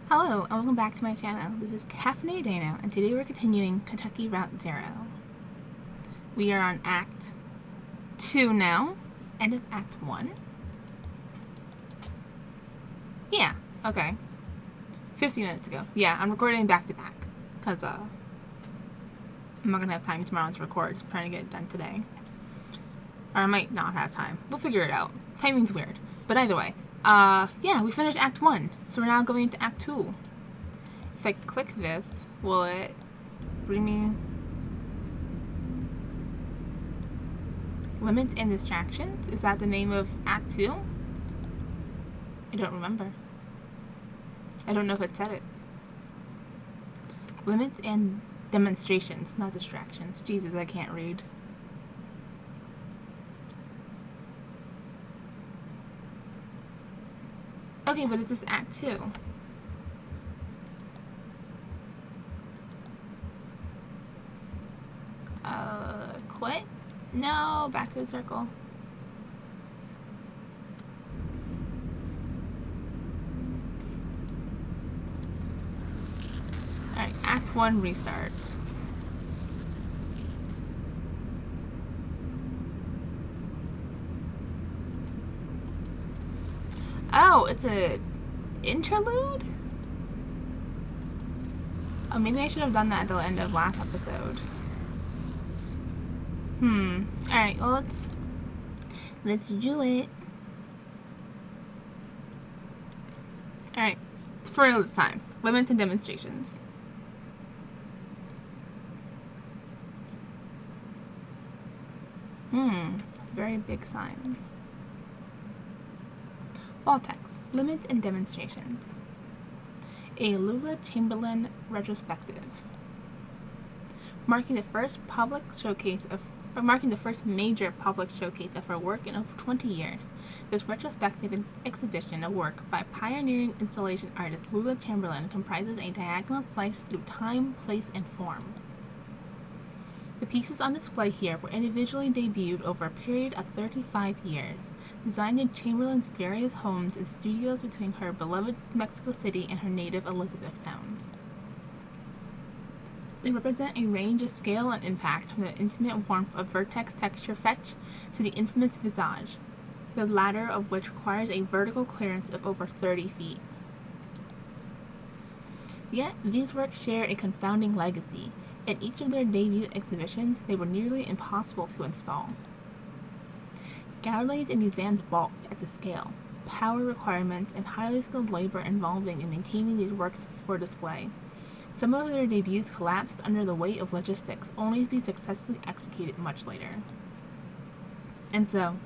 Hello, and welcome back to my channel. This is Caffeinated Dano, and today we're continuing Kentucky Route Zero. We are on Act 2 now, end of Act 1. Yeah, okay. 50 minutes ago. Yeah, I'm recording back to back, because I'm not going to have time tomorrow to record, so I'm trying to get it done today. Or I might not have time. We'll figure it out. Timing's weird. But either way, yeah, we finished Act 1, so we're now going into Act 2. If I click this, will it bring me Limits and Distractions? Is that the name of Act 2? I don't remember. I don't know if it said it. Limits and Demonstrations, not Distractions. Jesus, I can't read. Okay, but it's just Act 2. Quit? No, back to the circle. Alright, Act 1 restart. Oh, it's a interlude? Oh, maybe I should have done that at the end of last episode. Alright, well, let's do it. Alright, for this time. Limits and Demonstrations. Very big sign. Wall text. Limits and Demonstrations. A Lula Chamberlain retrospective. Marking the first major public showcase of her work in over 20 years. This retrospective exhibition of work by pioneering installation artist Lula Chamberlain comprises a diagonal slice through time, place, and form. The pieces on display here were individually debuted over a period of 35 years, designed in Chamberlain's various homes and studios between her beloved Mexico City and her native Elizabethtown. They represent a range of scale and impact, from the intimate warmth of vertex texture fetch to the infamous visage, the latter of which requires a vertical clearance of over 30 feet. Yet, these works share a confounding legacy. At each of their debut exhibitions, they were nearly impossible to install. Galleries and museums balked at the scale, power requirements, and highly skilled labor involving in maintaining these works for display. Some of their debuts collapsed under the weight of logistics, only to be successfully executed much later. And so,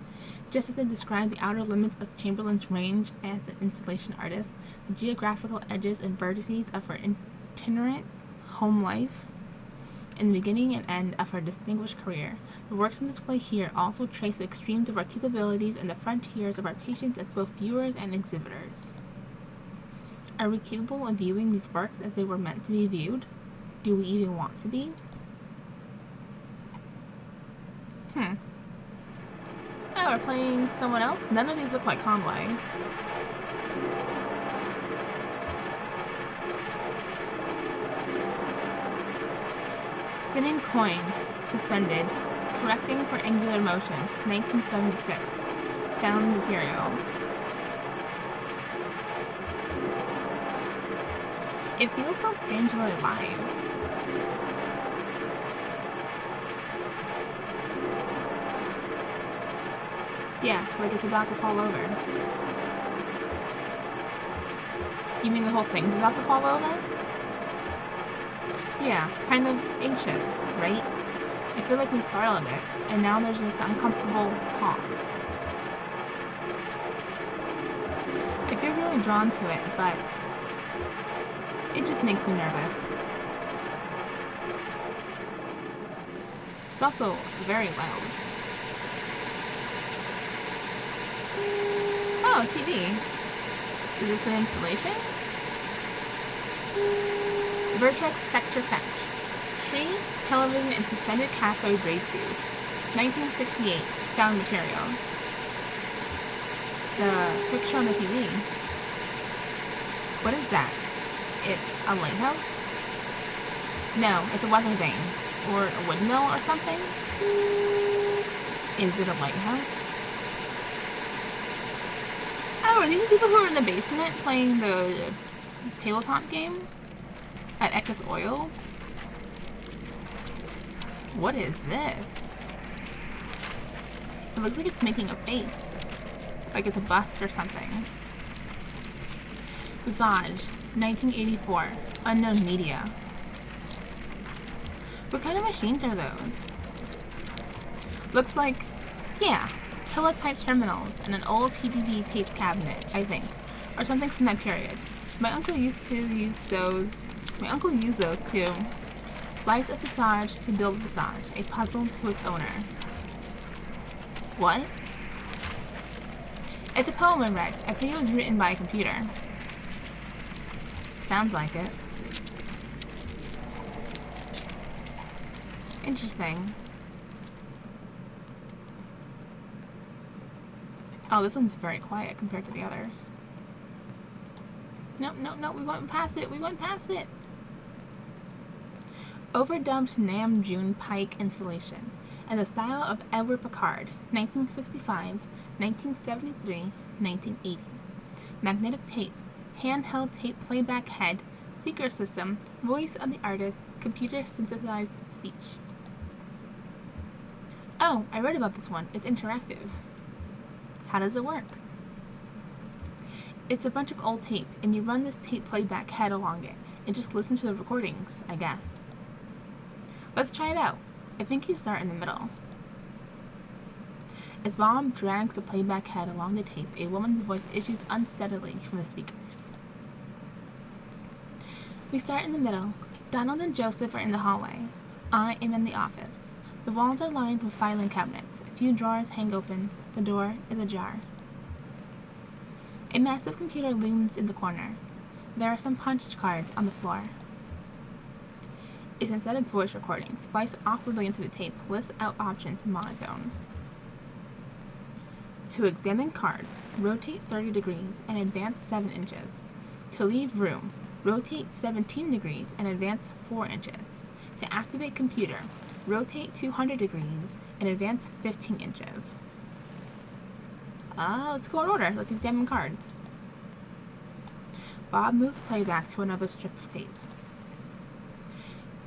just as I described the outer limits of Chamberlain's range as an installation artist, the geographical edges and vertices of her itinerant home life, in the beginning and end of her distinguished career, the works on display here also trace the extremes of our capabilities and the frontiers of our patience as both viewers and exhibitors. Are we capable of viewing these works as they were meant to be viewed? Do we even want to be? Oh, we're playing someone else? None of these look like Conway. Spinning coin, suspended, correcting for angular motion, 1976. Found materials. It feels so strangely alive. Yeah, like it's about to fall over. You mean the whole thing's about to fall over? Yeah, kind of anxious, right? I feel like we startled it, and now there's this uncomfortable pause. I feel really drawn to it, but it just makes me nervous. It's also very loud. Oh, TV. Is this an installation? Vertex Texture Fetch. Tree, Television, and Suspended Cathode Ray Tube. 1968. Found materials. The picture on the TV. What is that? it's a lighthouse. No, it's a weather vane. Or a windmill or something. Is it a lighthouse? Oh, are these the people who are in the basement playing the tabletop game at Eckes Oils? What is this? It looks like it's making a face. Like it's a bust or something. Visage, 1984. Unknown media. What kind of machines are those? Looks like, yeah, teletype terminals and an old PDB tape cabinet, I think, or something from that period. My uncle used those to slice a Visage to build Visage, a puzzle to its owner. What? It's a poem I read. I think it was written by a computer. Sounds like it. Interesting. Oh, this one's very quiet compared to the others. Nope, we went past it. Overdubbed Nam-June Pike installation in the style of Edward Packard, 1965, 1973, 1980. Magnetic tape, handheld tape playback head, speaker system, voice of the artist, computer synthesized speech. Oh, I read about this one. It's interactive. How does it work? It's a bunch of old tape, and you run this tape playback head along it, and just listen to the recordings, I guess. Let's try it out. I think you start in the middle. As Bob drags the playback head along the tape, a woman's voice issues unsteadily from the speakers. We start in the middle. Donald and Joseph are in the hallway. I am in the office. The walls are lined with filing cabinets. A few drawers hang open. The door is ajar. A massive computer looms in the corner. There are some punch cards on the floor. A synthetic voice recording, spliced awkwardly into the tape, lists out options in monotone. To examine cards, rotate 30 degrees and advance 7 inches. To leave room, rotate 17 degrees and advance 4 inches. To activate computer, rotate 200 degrees and advance 15 inches. Let's go in order. Let's examine cards. Bob moves playback to another strip of tape.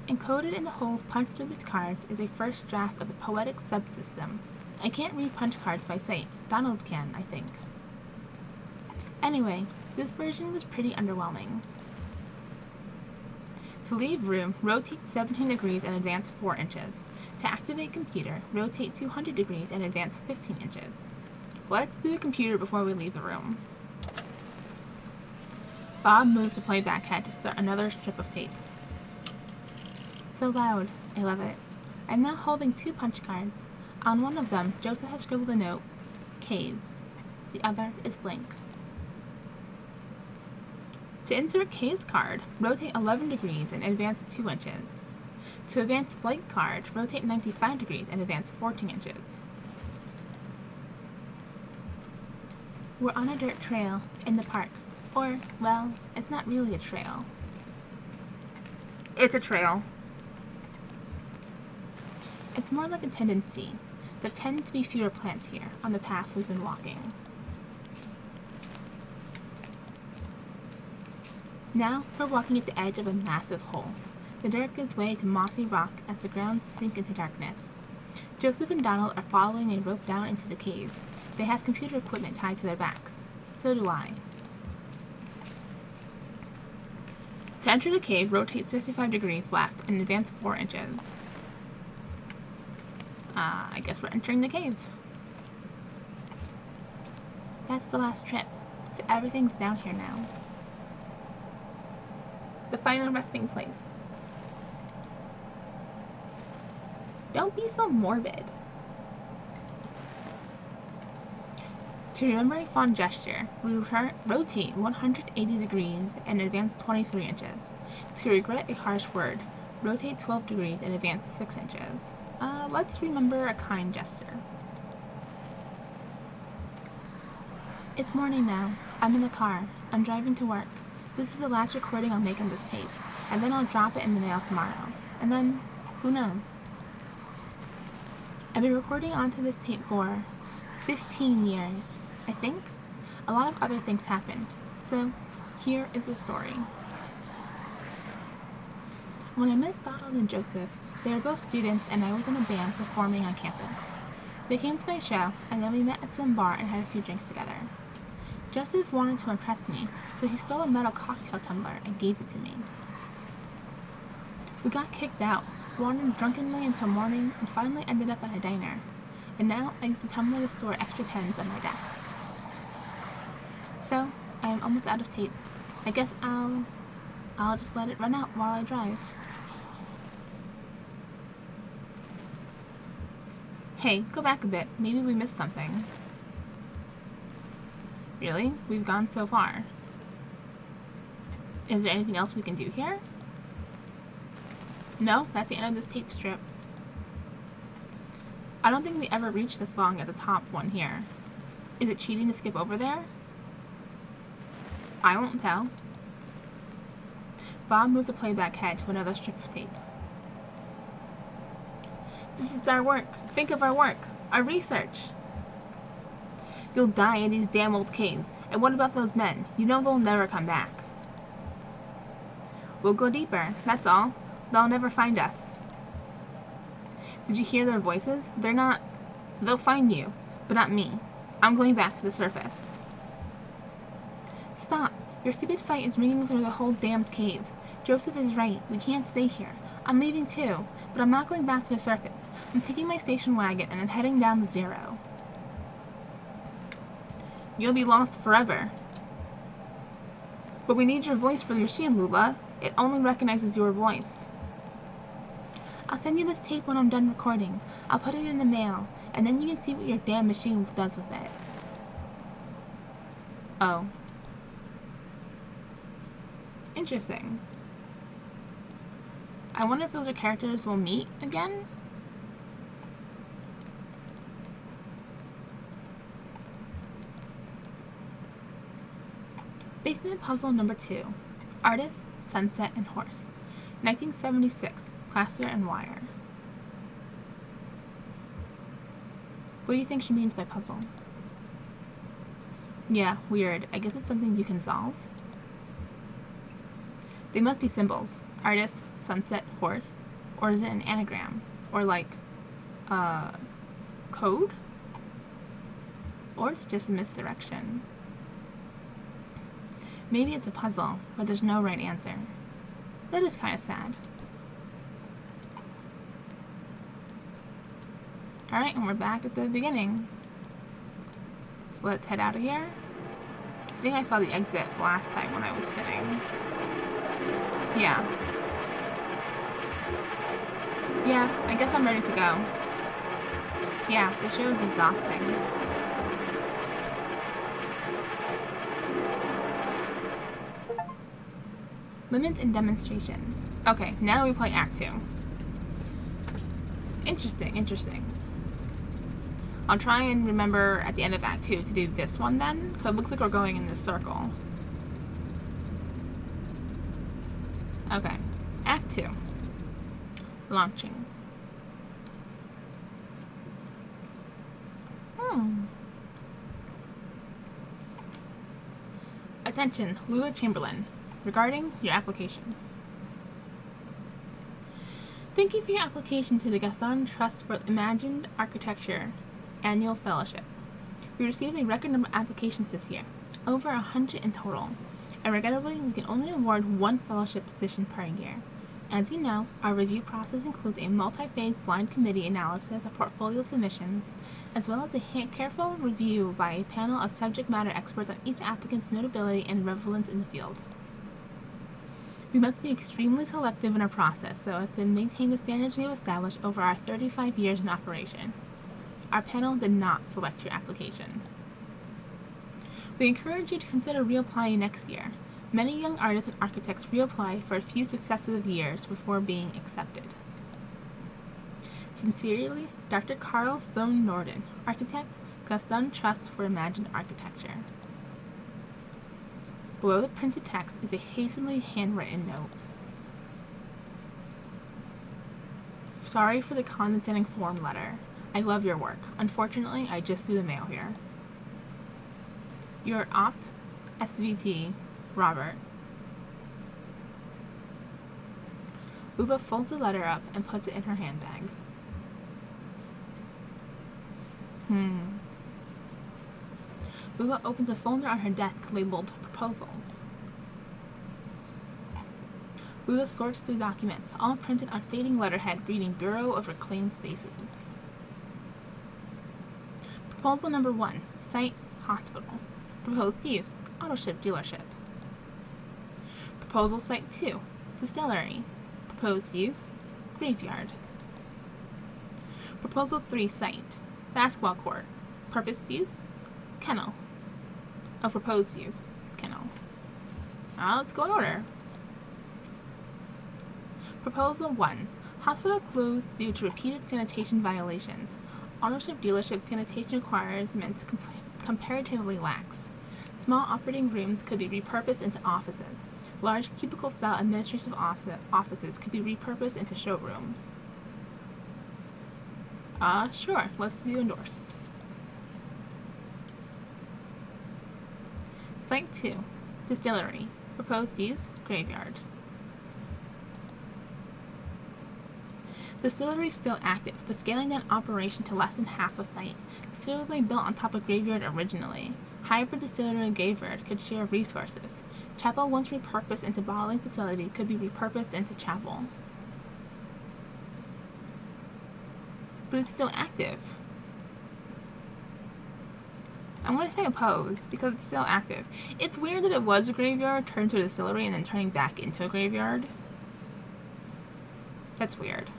Encoded in the holes punched through these cards is a first draft of the poetic subsystem. I can't read punch cards by sight. Donald can, I think. Anyway, this version was pretty underwhelming. To leave room, rotate 17 degrees and advance 4 inches. To activate computer, rotate 200 degrees and advance 15 inches. Let's do the computer before we leave the room. Bob moves the playback head to start another strip of tape. So loud. I love it. I'm now holding 2 punch cards. On one of them, Joseph has scribbled a note, Caves. The other is blank. To insert Caves card, rotate 11 degrees and advance 2 inches. To advance blank card, rotate 95 degrees and advance 14 inches. We're on a dirt trail in the park. Or, well, it's not really a trail. It's a trail. It's more like a tendency. There tend to be fewer plants here on the path we've been walking. Now we're walking at the edge of a massive hole. The dirt gives way to mossy rock as the ground sinks into darkness. Joseph and Donald are following a rope down into the cave. They have computer equipment tied to their backs. So do I. To enter the cave, rotate 65 degrees left and advance 4 inches. I guess we're entering the cave. That's the last trip, so everything's down here now. The final resting place. Don't be so morbid. To remember a fond gesture, rotate 180 degrees and advance 23 inches. To regret a harsh word, rotate 12 degrees and advance 6 inches. Let's remember a kind gesture. It's morning now. I'm in the car. I'm driving to work. This is the last recording I'll make on this tape, and then I'll drop it in the mail tomorrow. And then, who knows? I've been recording onto this tape for 15 years, I think. A lot of other things happened, so here is the story. When I met Donald and Joseph, they were both students and I was in a band performing on campus. They came to my show, and then we met at some bar and had a few drinks together. Joseph wanted to impress me, so he stole a metal cocktail tumbler and gave it to me. We got kicked out, wandered drunkenly until morning, and finally ended up at a diner. And now I use the tumbler to store extra pens on my desk. So, I am almost out of tape. I guess I'll just let it run out while I drive. Hey, go back a bit. Maybe we missed something. Really? We've gone so far. Is there anything else we can do here? No, that's the end of this tape strip. I don't think we ever reached this long at the top one here. Is it cheating to skip over there? I won't tell. Bob moves the playback head to another strip of tape. This is our work. Think of our work. Our research. You'll die in these damn old caves. And what about those men? You know they'll never come back. We'll go deeper, that's all. They'll never find us. Did you hear their voices? They'll find you, but not me. I'm going back to the surface. Stop. Your stupid fight is ringing through the whole damned cave. Joseph is right. We can't stay here. I'm leaving too, but I'm not going back to the surface. I'm taking my station wagon and I'm heading down to zero. You'll be lost forever. But we need your voice for the machine, Lula. It only recognizes your voice. I'll send you this tape when I'm done recording. I'll put it in the mail, and then you can see what your damn machine does with it. Oh. Interesting. I wonder if those are characters we'll meet again? Basement puzzle number 2. Artist, Sunset, and Horse. 1976. Plaster and wire. What do you think she means by puzzle? Yeah, weird. I guess it's something you can solve. They must be symbols. Artist, sunset, horse. Or is it an anagram? Or like, code? Or it's just a misdirection. Maybe it's a puzzle, but there's no right answer. That is kind of sad. Alright, and we're back at the beginning. So let's head out of here. I think I saw the exit last time when I was spinning. Yeah. Yeah, I guess I'm ready to go. Yeah, the show is exhausting. Limits and demonstrations. Okay, now we play Act 2. Interesting. I'll try and remember at the end of Act 2 to do this one then, because it looks like we're going in this circle. Okay, Act 2. Launching. Attention, Lula Chamberlain. Regarding your application. Thank you for your application to the Gaston Trust for Imagined Architecture Annual Fellowship. We received a record number of applications this year, over 100 in total, and regrettably we can only award one fellowship position per year. As you know, our review process includes a multi-phase blind committee analysis of portfolio submissions, as well as a careful review by a panel of subject matter experts on each applicant's notability and relevance in the field. We must be extremely selective in our process so as to maintain the standards we have established over our 35 years in operation. Our panel did not select your application. We encourage you to consider reapplying next year. Many young artists and architects reapply for a few successive years before being accepted. Sincerely, Dr. Carl Stone Norden, Architect, Gaston Trust for Imagined Architecture. Below the printed text is a hastily handwritten note. Sorry for the condescending form letter. I love your work. Unfortunately, I just do the mail here. Your opt. SVT. Robert. Lula folds the letter up and puts it in her handbag. Lula opens a folder on her desk labeled Proposals. Lula sorts through documents, all printed on fading letterhead reading Bureau of Reclaimed Spaces. Proposal number 1. Site, hospital. Proposed use, auto ship dealership. Proposal site 2. Distillery. Proposed use, graveyard. Proposal 3 site, basketball court. Purposed use, kennel. Proposed use, kennel. Let's go in order. Proposal 1. Hospital closed due to repeated sanitation violations. Auto ship dealership sanitation requirements comparatively lax. Small operating rooms could be repurposed into offices. Large cubicle cell administrative offices could be repurposed into showrooms. Sure. Let's do endorse. Site 2. Distillery. Proposed use, graveyard. Distillery is still active, but scaling down operation to less than half a site. Distillery built on top of graveyard originally. Hybrid distillery and graveyard could share resources. Chapel, once repurposed into bottling facility, could be repurposed into chapel. But it's still active. I'm going to say opposed, because it's still active. It's weird that it was a graveyard, turned to a distillery, and then turning back into a graveyard. That's weird.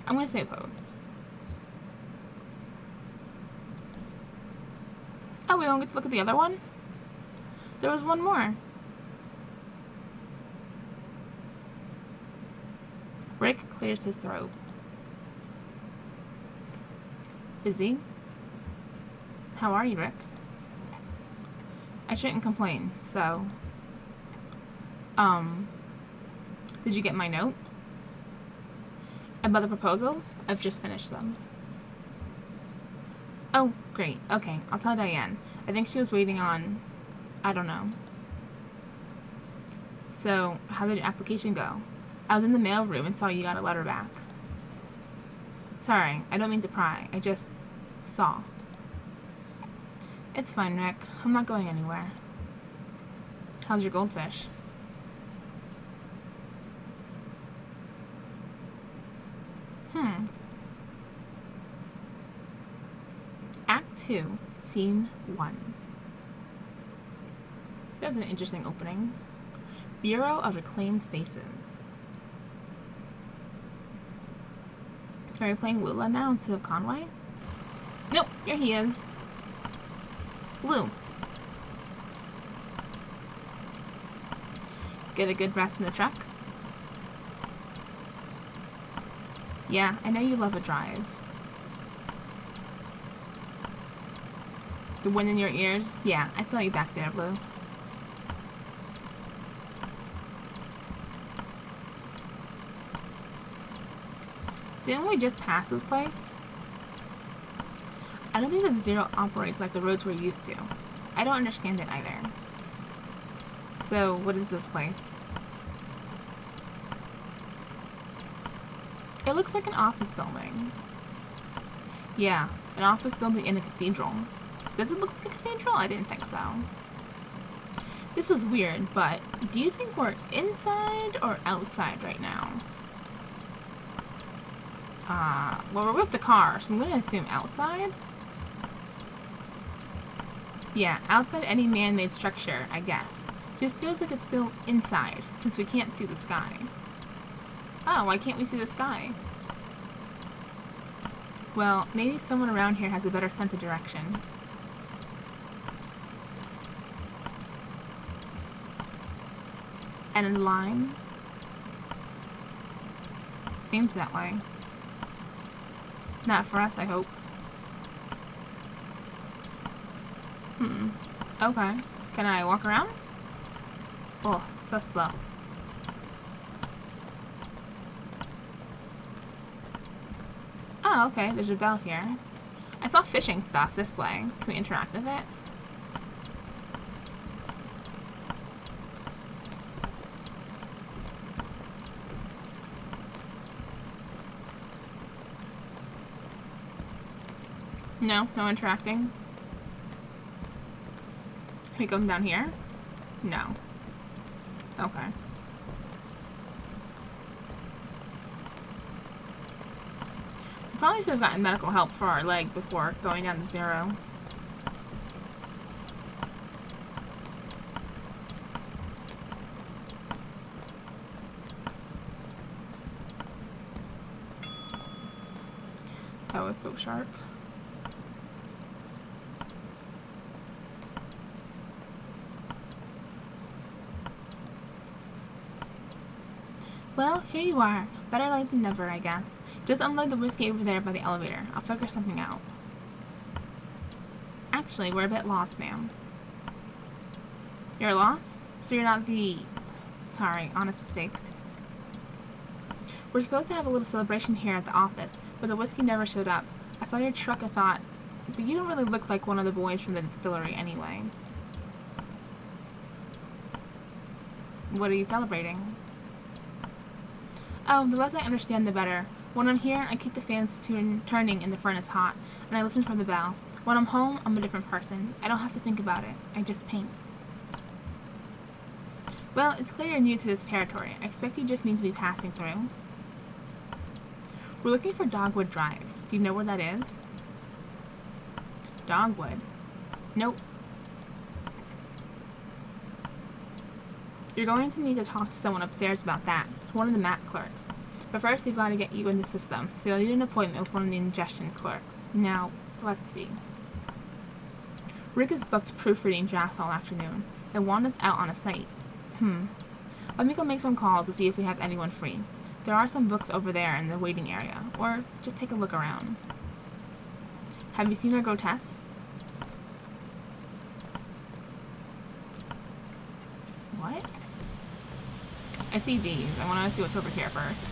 I'm going to say opposed. Oh, we don't get to look at the other one? There was one more. Rick clears his throat. Busy? How are you, Rick? I shouldn't complain, so... Did you get my note? About the proposals? I've just finished them. Oh, great. Okay, I'll tell Diane. I think she was waiting on... I don't know. So, how did your application go? I was in the mail room and saw you got a letter back. Sorry, I don't mean to pry. I just saw. It's fine, Rick. I'm not going anywhere. How's your goldfish? Act 2, Scene 1. That was an interesting opening. Bureau of Reclaimed Spaces. Are we playing Lula now instead of Conway? Nope, here he is. Lou. Get a good rest in the truck? Yeah, I know you love a drive. The wind in your ears? Yeah, I saw you back there, Lou. Didn't we just pass this place? I don't think the Zero operates like the roads we're used to. I don't understand it either. So, what is this place? It looks like an office building. Yeah, an office building in a cathedral. Does it look like a cathedral? I didn't think so. This is weird, but do you think we're inside or outside right now? Well, we're with the car, so I'm going to assume outside. Yeah, outside any man-made structure, I guess. Just feels like it's still inside, since we can't see the sky. Oh, why can't we see the sky? Well, maybe someone around here has a better sense of direction. And in the line? Seems that way. Not for us, I hope. Okay. Can I walk around? Oh, so slow. Oh, okay, there's a bell here. I saw fishing stuff this way. Can we interact with it? No, no interacting. Can we come down here? No. Okay. We probably should have gotten medical help for our leg before going down to 0. That was so sharp. Well, here you are. Better late than never, I guess. Just unload the whiskey over there by the elevator. I'll figure something out. Actually, we're a bit lost, ma'am. You're lost? So you're not the... Sorry, honest mistake. We're supposed to have a little celebration here at the office, but the whiskey never showed up. I saw your truck and thought, but you don't really look like one of the boys from the distillery anyway. What are you celebrating? Oh, the less I understand, the better. When I'm here, I keep the fans turning and the furnace hot, and I listen for the bell. When I'm home, I'm a different person. I don't have to think about it. I just paint. Well, it's clear you're new to this territory. I expect you just mean to be passing through. We're looking for Dogwood Drive. Do you know where that is? Dogwood? Nope. You're going to need to talk to someone upstairs about that. One of the map clerks. But first, we've got to get you in the system, so you'll need an appointment with one of the ingestion clerks. Now, let's see. Rick is booked proofreading drafts all afternoon, and Wanda's out on a site. Let me go make some calls to see if we have anyone free. There are some books over there in the waiting area, or just take a look around. Have you seen our grotesque? What? I see these. I want to see what's over here first.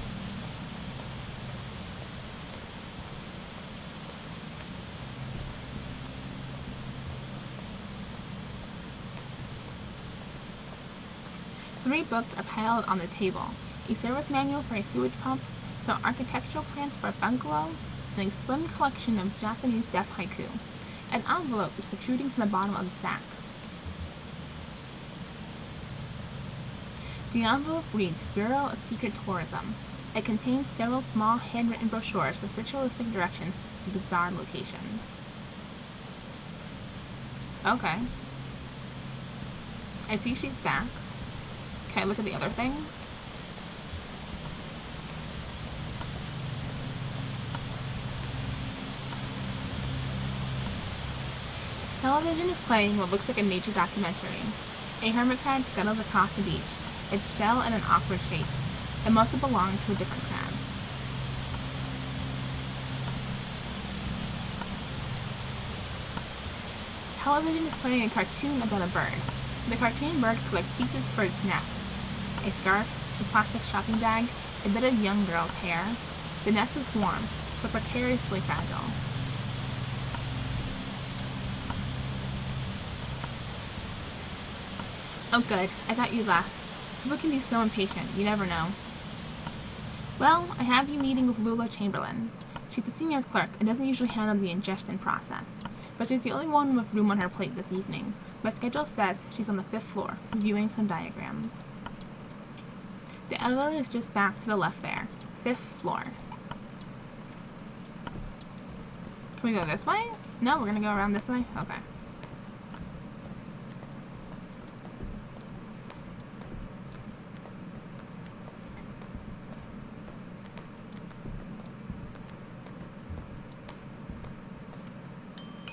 Three books are piled on the table. A service manual for a sewage pump, some architectural plans for a bungalow, and a slim collection of Japanese deaf haiku. An envelope is protruding from the bottom of the sack. The envelope reads Bureau of Secret Tourism. It contains several small handwritten brochures with ritualistic directions to bizarre locations. Okay. I see she's back. Can I look at the other thing? Television is playing what looks like a nature documentary. A hermit crab scuttles across the beach, its shell in an awkward shape. It must have belonged to a different crab. Television is playing a cartoon about a bird. The cartoon bird collects pieces for its nest. A scarf, a plastic shopping bag, a bit of young girl's hair. The nest is warm, but precariously fragile. Oh good, I thought you'd laugh. People can be so impatient, you never know. Well, I have you meeting with Lula Chamberlain. She's a senior clerk and doesn't usually handle the ingestion process, but she's the only one with room on her plate this evening. My schedule says she's on the 5th floor, reviewing some diagrams. The elevator is just back to the left there. 5th floor. Can we go this way? No, we're gonna go around this way? Okay.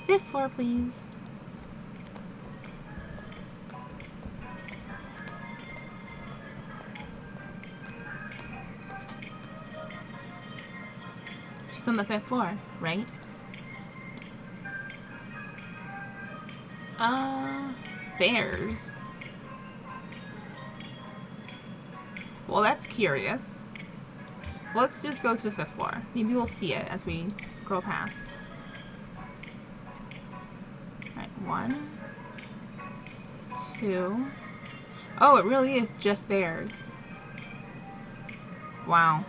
Fifth floor, please. She's on the 5th floor, right? Bears. Well, that's curious. Let's just go to the 5th floor. Maybe we'll see it as we scroll past. Alright, 1, 2. Oh, it really is just bears. Wow.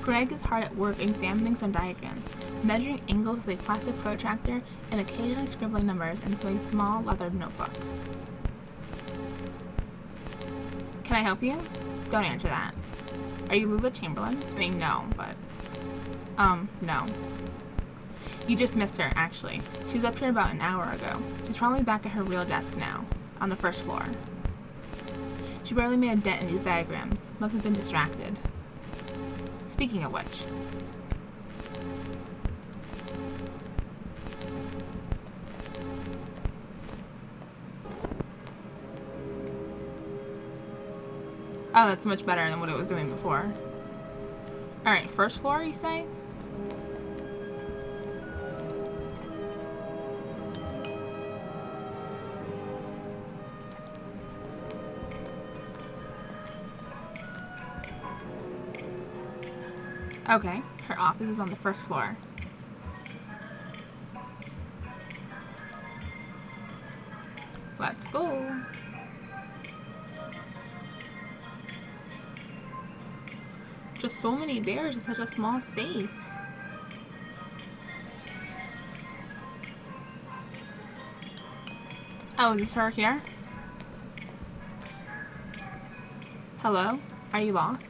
Greg is hard at work examining some diagrams, measuring angles with a plastic protractor, and occasionally scribbling numbers into a small leather notebook. Can I help you? Don't answer that. Are you Lula Chamberlain? I mean, no, but... no. You just missed her, actually. She was up here about an hour ago. She's probably back at her real desk now, on the 1st floor. She barely made a dent in these diagrams. Must have been distracted. Speaking of which... Oh, that's much better than what it was doing before. Alright, 1st floor, you say? Okay, her office is on the 1st floor. Let's go. Just so many bears in such a small space. Oh, is this her here? Hello? Are you lost?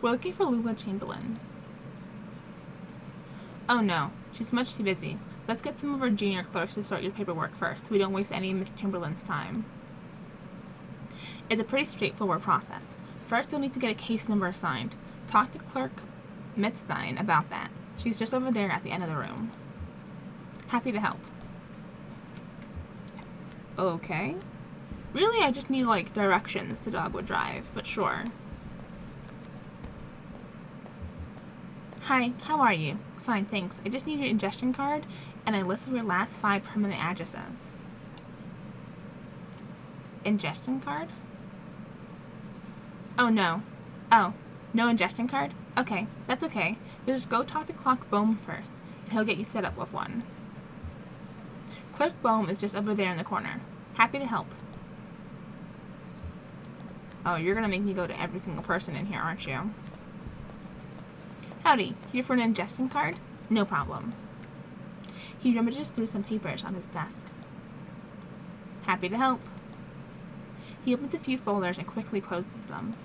We're looking for Lula Chamberlain. Oh no, she's much too busy. Let's get some of our junior clerks to sort your paperwork first, so we don't waste any of Miss Chamberlain's time. It's a pretty straightforward process. First, you'll need to get a case number assigned. Talk to Clerk Mitzstein about that. She's just over there at the end of the room. Happy to help. Okay. Really, I just need, like, directions to Dogwood Drive, but sure. Hi, how are you? Fine, thanks. I just need your ingestion card and a list of your last 5 permanent addresses. Ingestion card? Oh, no. Oh, no ingestion card? Okay, that's okay. Just go talk to Clerk Bohm first, and he'll get you set up with one. Clerk Bohm is just over there in the corner. Happy to help. Oh, you're gonna make me go to every single person in here, aren't you? Howdy, here for an ingestion card? No problem. He rummages through some papers on his desk. Happy to help. He opens a few folders and quickly closes them.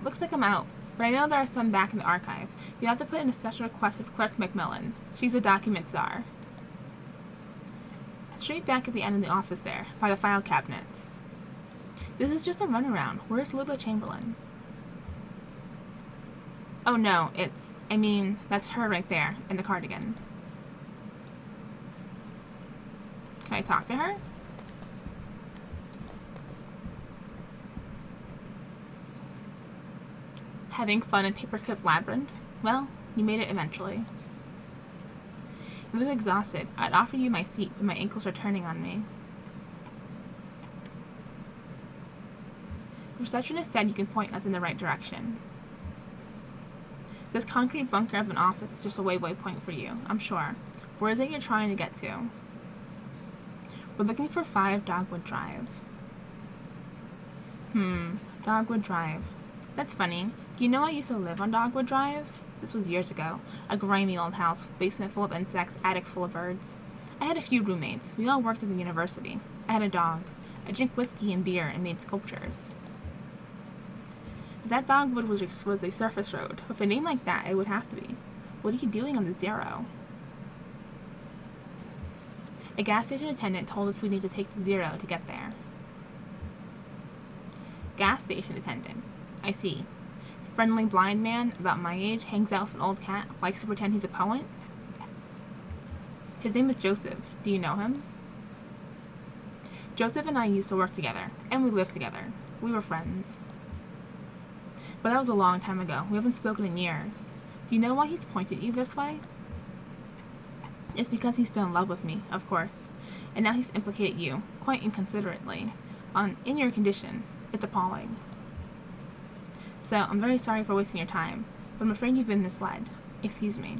Looks like I'm out, but I know there are some back in the archive. You'll have to put in a special request with Clerk McMillan. She's a document czar. Straight back at the end of the office there, by the file cabinets. This is just a runaround. Where's Lula Chamberlain? Oh no, that's her right there, in the cardigan. Can I talk to her? Having fun in Paperclip Labyrinth? Well, you made it eventually. You look exhausted. I'd offer you my seat, but my ankles are turning on me. The receptionist said you can point us in the right direction. This concrete bunker of an office is just a waypoint for you, I'm sure. Where is it you're trying to get to? We're looking for 5 Dogwood Drive. Dogwood Drive. That's funny. Do you know I used to live on Dogwood Drive? This was years ago. A grimy old house, basement full of insects, attic full of birds. I had a few roommates. We all worked at the university. I had a dog. I drank whiskey and beer and made sculptures. That Dogwood was a surface road. With a name like that, it would have to be. What are you doing on the Zero? A gas station attendant told us we need to take the Zero to get there. Gas station attendant. I see. Friendly blind man, about my age, hangs out with an old cat, likes to pretend he's a poet. His name is Joseph. Do you know him? Joseph and I used to work together, and we lived together. We were friends. But that was a long time ago. We haven't spoken in years. Do you know why he's pointed at you this way? It's because he's still in love with me, of course. And now he's implicated you, quite inconsiderately, in your condition. It's appalling. So, I'm very sorry for wasting your time, but I'm afraid you've been misled. Excuse me.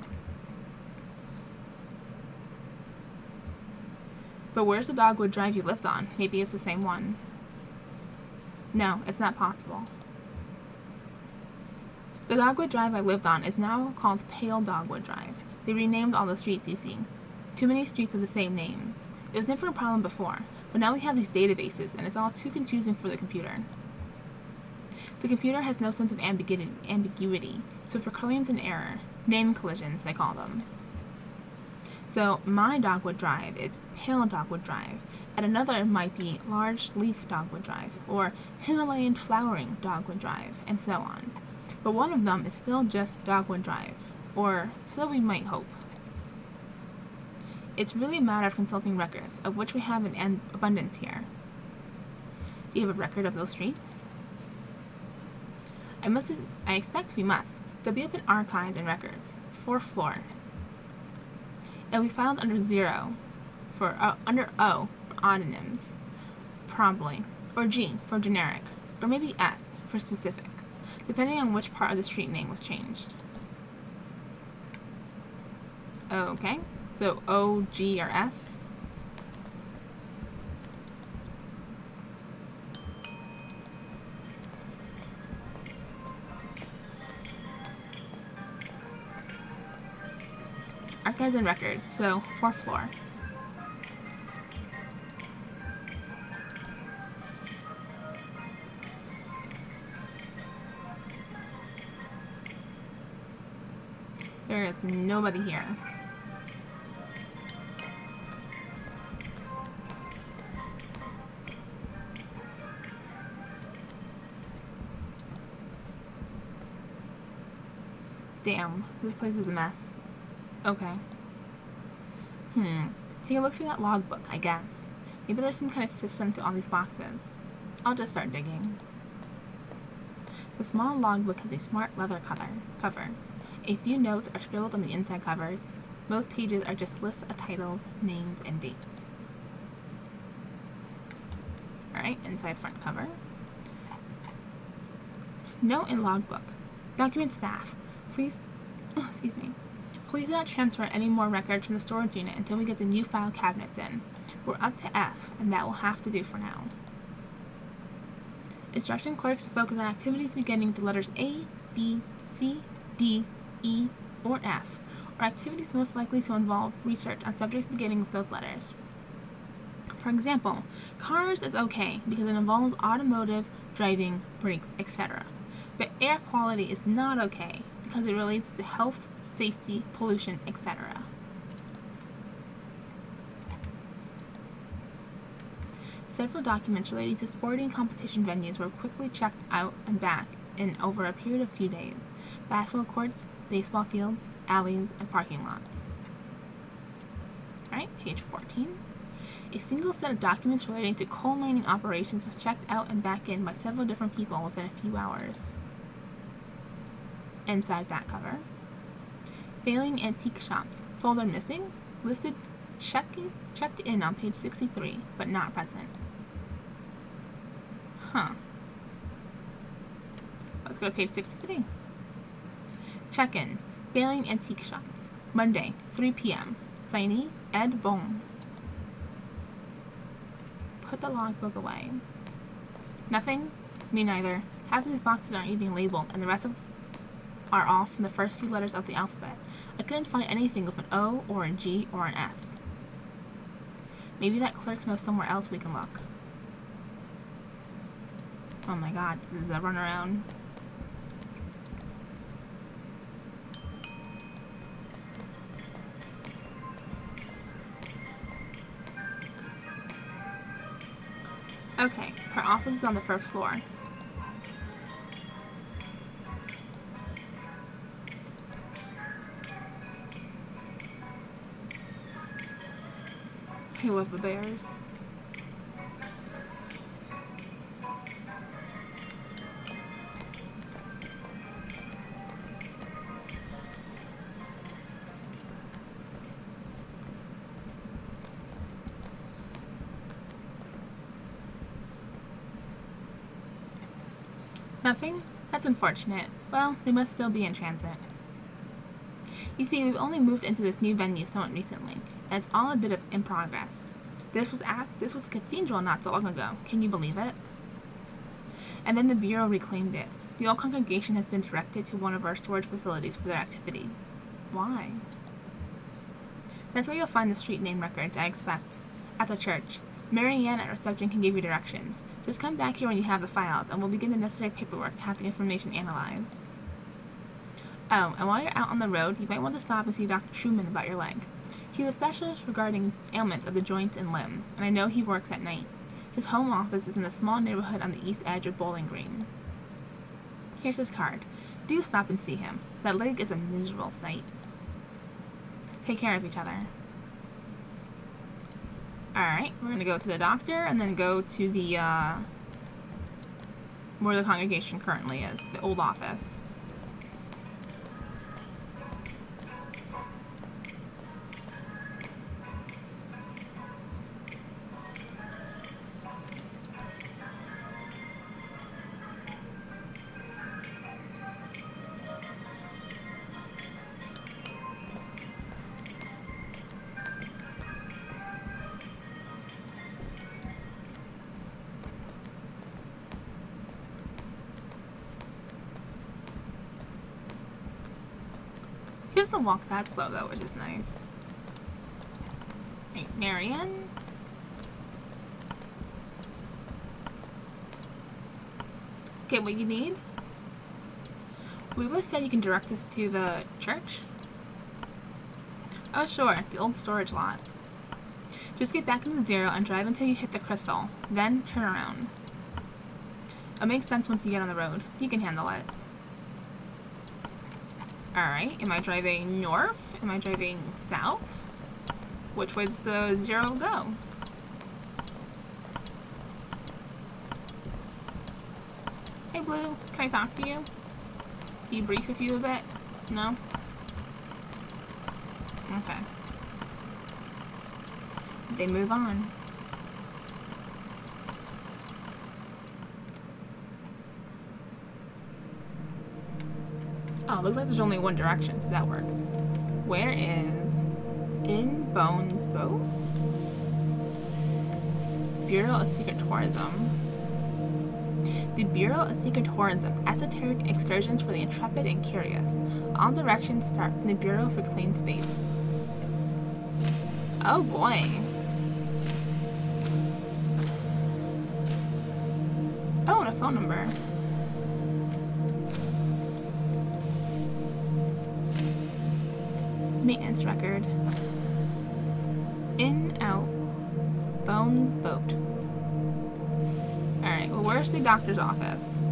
But where's the Dogwood Drive you lived on? Maybe it's the same one. No, it's not possible. The Dogwood Drive I lived on is now called Pale Dogwood Drive. They renamed all the streets, you see. Too many streets with the same names. It was never a problem before, but now we have these databases, and it's all too confusing for the computer. The computer has no sense of ambiguity, so it proclaims an error. Name collisions, they call them. So my Dogwood Drive is Pale Dogwood Drive, and another might be Large Leaf Dogwood Drive, or Himalayan Flowering Dogwood Drive, and so on. But one of them is still just Dogwood Drive, or so we might hope. It's really a matter of consulting records, of which we have an abundance here. Do you have a record of those streets? I expect we must. They'll be up in archives and records. 4th floor. It'll be filed under 0 under O for odonyms, probably, or G for generic, or maybe S for specific, depending on which part of the street name was changed. Okay, so O, G, or S. Archives and records, so 4th floor. There is nobody here. Damn, this place is a mess. Okay. Take a look through that logbook, I guess. Maybe there's some kind of system to all these boxes. I'll just start digging. The small logbook has a smart leather cover. A few notes are scribbled on the inside covers. Most pages are just lists of titles, names, and dates. Alright, inside front cover. Note in logbook. Document staff. Please do not transfer any more records from the storage unit until we get the new file cabinets in. We're up to F, and that will have to do for now. Instruction clerks to focus on activities beginning with the letters A, B, C, D, E, or F, or activities most likely to involve research on subjects beginning with those letters. For example, cars is okay because it involves automotive, driving, brakes, etc. But air quality is not okay because it relates to health, safety, pollution, etc. Several documents relating to sporting competition venues were quickly checked out and back in over a period of few days. Basketball courts, baseball fields, alleys, and parking lots. Alright, page 14. A single set of documents relating to coal mining operations was checked out and back in by several different people within a few hours. Inside back cover. Failing antique shops. Folder missing. Listed checked in on page 63, but not present. Huh. Let's go to page 63. Check-in. Failing antique shops. Monday, 3 p.m. Signee, Ed Bohm. Put the logbook away. Nothing? Me neither. Half of these boxes aren't even labeled, and the rest are all from the first few letters of the alphabet. I couldn't find anything with an O or a G or an S. Maybe that clerk knows somewhere else we can look. Oh my god, this is a runaround. Okay, her office is on the 1st floor. I love the bears. Nothing? That's unfortunate. Well, they must still be in transit. You see, we've only moved into this new venue somewhat recently, and it's all a bit in progress. This was a cathedral not so long ago. Can you believe it? And then the Bureau reclaimed it. The old congregation has been directed to one of our storage facilities for their activity. Why? That's where you'll find the street name records, I expect. At the church. Mary Ann at reception can give you directions. Just come back here when you have the files, and we'll begin the necessary paperwork to have the information analyzed. Oh, and while you're out on the road, you might want to stop and see Dr. Truman about your leg. He's a specialist regarding ailments of the joints and limbs, and I know he works at night. His home office is in a small neighborhood on the east edge of Bowling Green. Here's his card. Do stop and see him. That leg is a miserable sight. Take care of each other. Alright, we're going to go to the doctor and then go to the, where the congregation currently is, the old office. He doesn't walk that slow though, which is nice. Hey, Marianne? Okay, what you need? Lula said you can direct us to the church? Oh sure, the old storage lot. Just get back in the Zero and drive until you hit the Crystal, then turn around. It makes sense once you get on the road. You can handle it. Alright, am I driving north? Am I driving south? Which way does the Zero go? Hey Blue, can I talk to you? Debrief with you a bit? No? Okay. They move on. Oh, looks like there's only one direction, so that works. Where is In Bones Boat? Bureau of Secret Tourism. The Bureau of Secret Tourism, esoteric excursions for the intrepid and curious. All directions start from the Bureau for Claimed Space. Oh boy. Oh, and a phone number. Maintenance record. In, out, Bones Boat. Alright, well, where's the doctor's office?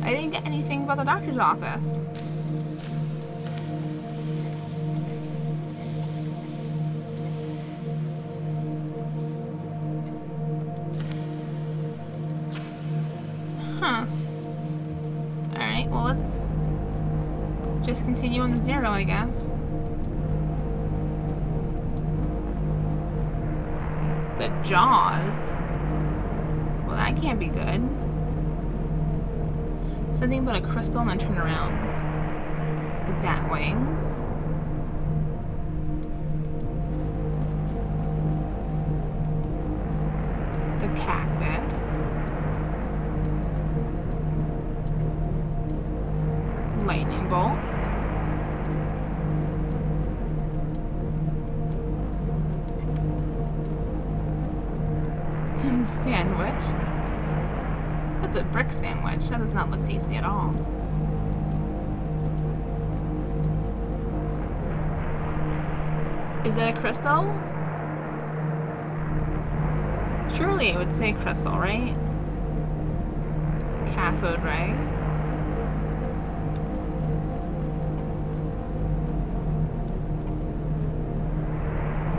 I didn't get anything about the doctor's office. Huh. Alright, well, let's just continue on the Zero, I guess. The Jaws? Well, that can't be good. Something about a crystal and then turn around. The bat wings. The cactus. Lightning bolt. And the sandwich. That's a brick sandwich. That does not look tasty at all. Is that a crystal? Surely it would say crystal, right? Cathode ray.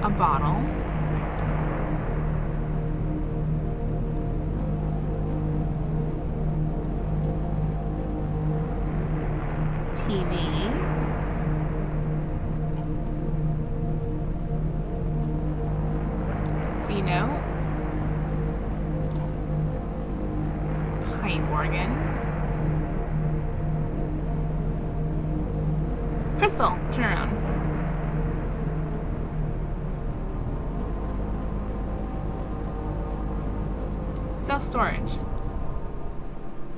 A bottle. TV. sticky note. Pipe organ. Crystal, turn around. Self-storage.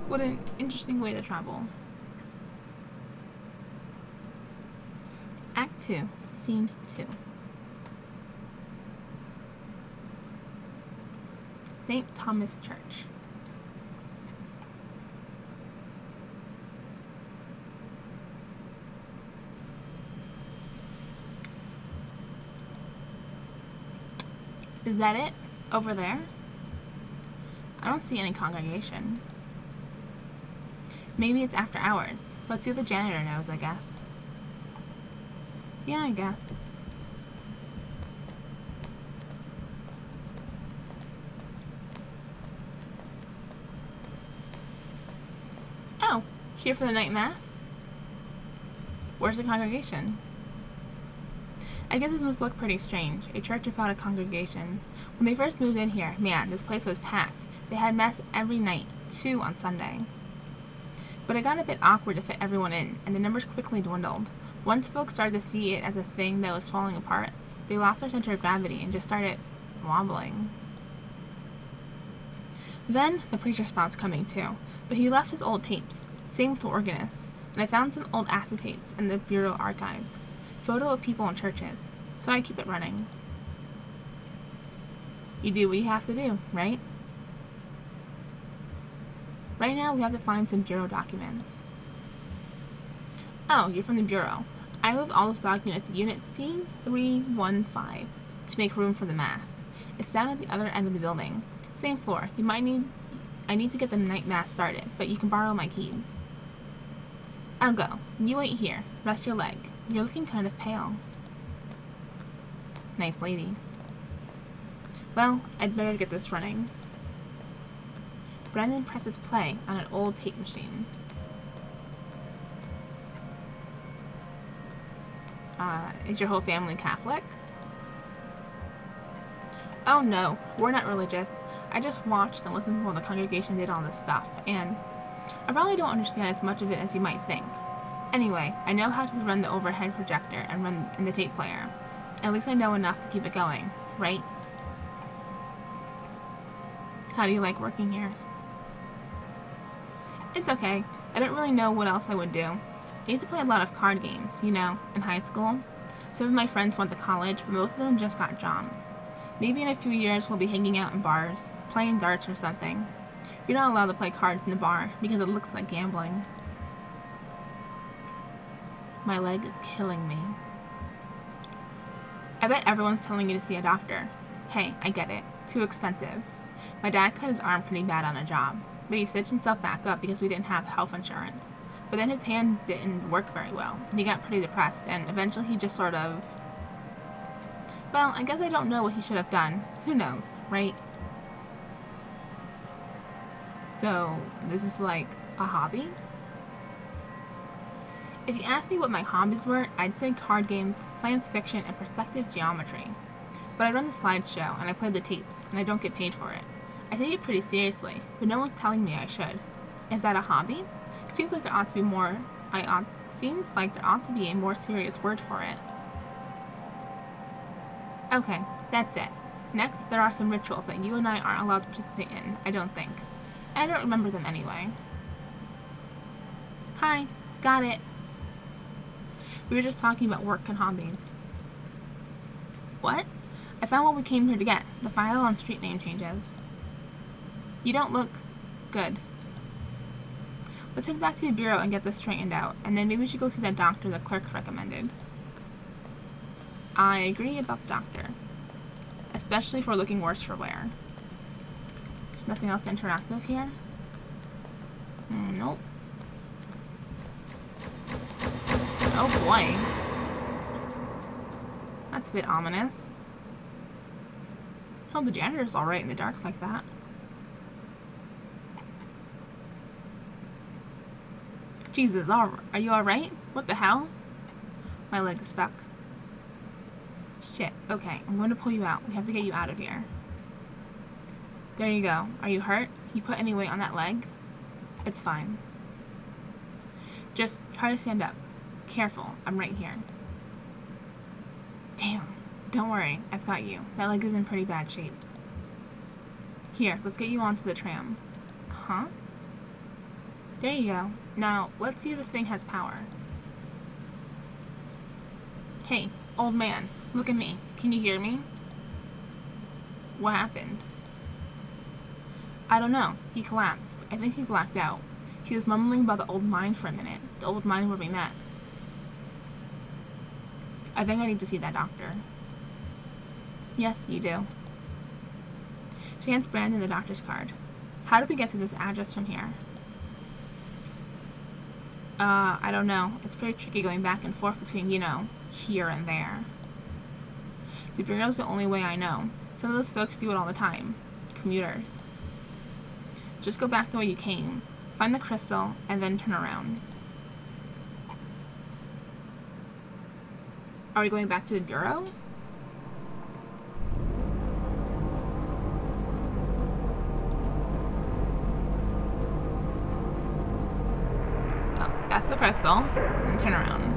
What an interesting way to travel. Act 2, Scene 2. St. Thomas Church. Is that it? Over there? I don't see any congregation. Maybe it's after hours. Let's see what the janitor knows, I guess. Yeah, I guess. Oh, here for the night mass? Where's the congregation? I guess this must look pretty strange, a church without a congregation. When they first moved in here, man, this place was packed. They had mass every night, 2 on Sunday. But it got a bit awkward to fit everyone in, and the numbers quickly dwindled. Once folks started to see it as a thing that was falling apart, they lost their center of gravity and just started wobbling. Then the preacher stopped coming too, but he left his old tapes. Same with the organist, and I found some old acetates in the Bureau archives. Photo of people in churches, so I keep it running. You do what you have to do, right? Right now we have to find some Bureau documents. Oh, you're from the Bureau. I moved all those documents to Unit C315 to make room for the mass. It's down at the other end of the building. Same floor. I need to get the night mass started, but you can borrow my keys. I'll go. You wait here. Rest your leg. You're looking kind of pale. Nice lady. Well, I'd better get this running. Brandon presses play on an old tape machine. Is your whole family Catholic? Oh no, we're not religious. I just watched and listened while the congregation did all this stuff, and I probably don't understand as much of it as you might think. Anyway, I know how to run the overhead projector and run in the tape player. At least I know enough to keep it going, right? How do you like working here? It's okay. I don't really know what else I would do. I used to play a lot of card games, in high school. Some of my friends went to college, but most of them just got jobs. Maybe in a few years we'll be hanging out in bars, playing darts or something. You're not allowed to play cards in the bar because it looks like gambling. My leg is killing me. I bet everyone's telling you to see a doctor. Hey, I get it. Too expensive. My dad cut his arm pretty bad on a job, but he stitched himself back up because we didn't have health insurance. But then his hand didn't work very well, and he got pretty depressed, and eventually he just sort of... Well, I guess I don't know what he should have done. Who knows, right? So, this is like a hobby? If you asked me what my hobbies were, I'd say card games, science fiction, and perspective geometry. But I run the slideshow, and I play the tapes, and I don't get paid for it. I take it pretty seriously, but no one's telling me I should. Is that a hobby? Seems like there ought to be a more serious word for it. Okay, that's it. Next, there are some rituals that you and I aren't allowed to participate in, I don't think. And I don't remember them anyway. Hi, got it. We were just talking about work and hobbies. What? I found what we came here to get, the file on street name changes. You don't look good. Let's head back to the Bureau and get this straightened out, and then maybe we should go see that doctor the clerk recommended. I agree about the doctor. Especially if we're looking worse for wear. There's nothing else to interact with here? Nope. Oh boy. That's a bit ominous. Oh, the janitor's alright in the dark like that. Jesus, are you alright? What the hell? My leg is stuck. Shit, okay, I'm going to pull you out. We have to get you out of here. There you go. Are you hurt? Can you put any weight on that leg? It's fine. Just try to stand up. Careful, I'm right here. Damn. Don't worry, I've got you. That leg is in pretty bad shape. Here, let's get you onto the tram. Huh? There you go. Now, let's see if the thing has power. Hey, old man, look at me. Can you hear me? What happened? I don't know. He collapsed. I think he blacked out. He was mumbling about the old mine for a minute. The old mine where we met. I think I need to see that doctor. Yes, you do. She hands Brandon the doctor's card. How do we get to this address from here? I don't know. It's pretty tricky going back and forth between, you know, here and there. The Bureau's the only way I know. Some of those folks do it all the time. Commuters. Just go back the way you came. Find the crystal, and then turn around. Are we going back to the Bureau? Oh, that's the crystal. And turn around.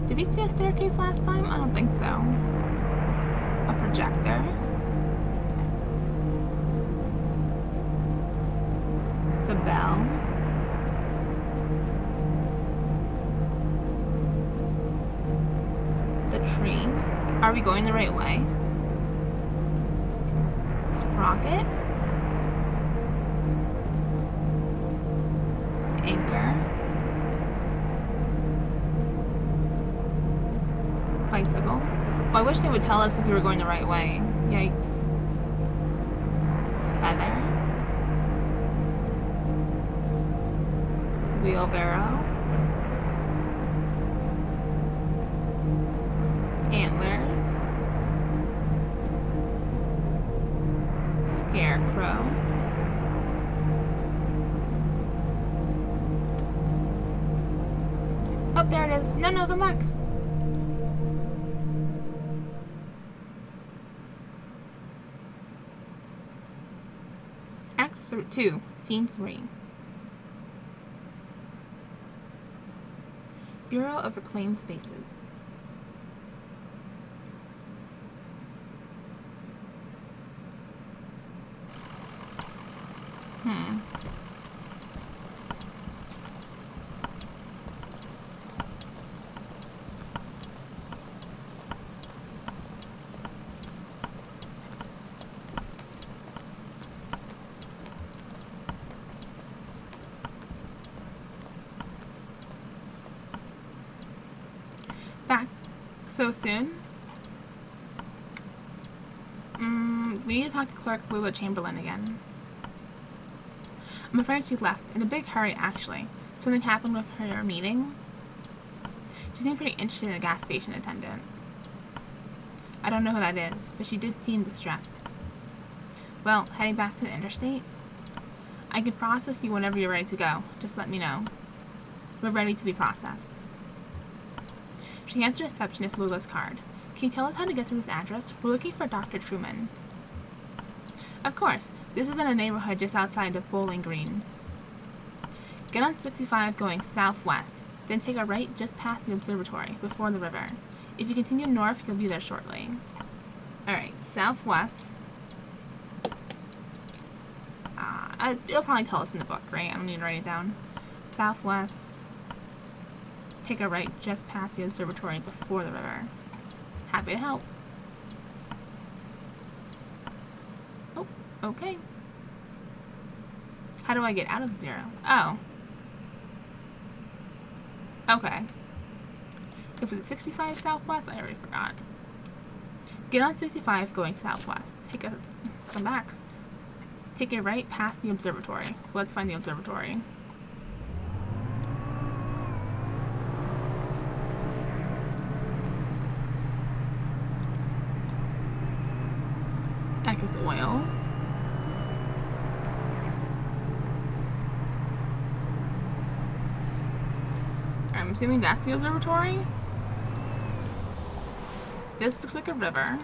Did we see a staircase last time? I don't think so. A projector. The bell. The tree. Are we going the right way? Sprocket. Anchor. Bicycle. Well, I wish they would tell us if we were going the right way. Yikes. Feather. Wheelbarrow. Antlers. Scarecrow. Oh, there it is. No, come back. Act 2, Scene 3. Bureau of Reclaimed Spaces. Back so soon? We need to talk to Clerk Lula Chamberlain again. I'm afraid she left, in a big hurry actually. Something happened with her meeting. She seemed pretty interested in the gas station attendant. I don't know who that is, but she did seem distressed. Well, heading back to the interstate? I can process you whenever you're ready to go. Just let me know. We're ready to be processed. She hands the receptionist Lula's card. Can you tell us how to get to this address? We're looking for Dr. Truman. Of course. This is in a neighborhood just outside of Bowling Green. Get on 65 going southwest, then take a right just past the observatory, before the river. If you continue north, you'll be there shortly. Alright, southwest. It'll probably tell us in the book, right? I don't need to write it down. Southwest. Take a right just past the observatory, before the river. Happy to help. Oh, okay. How do I get out of 0? Oh. Okay. If it's 65 southwest, I already forgot. Get on 65 going southwest. Come back. Take a right past the observatory. So let's find the observatory. Eckes Oils. assuming that's the observatory. This looks like a river.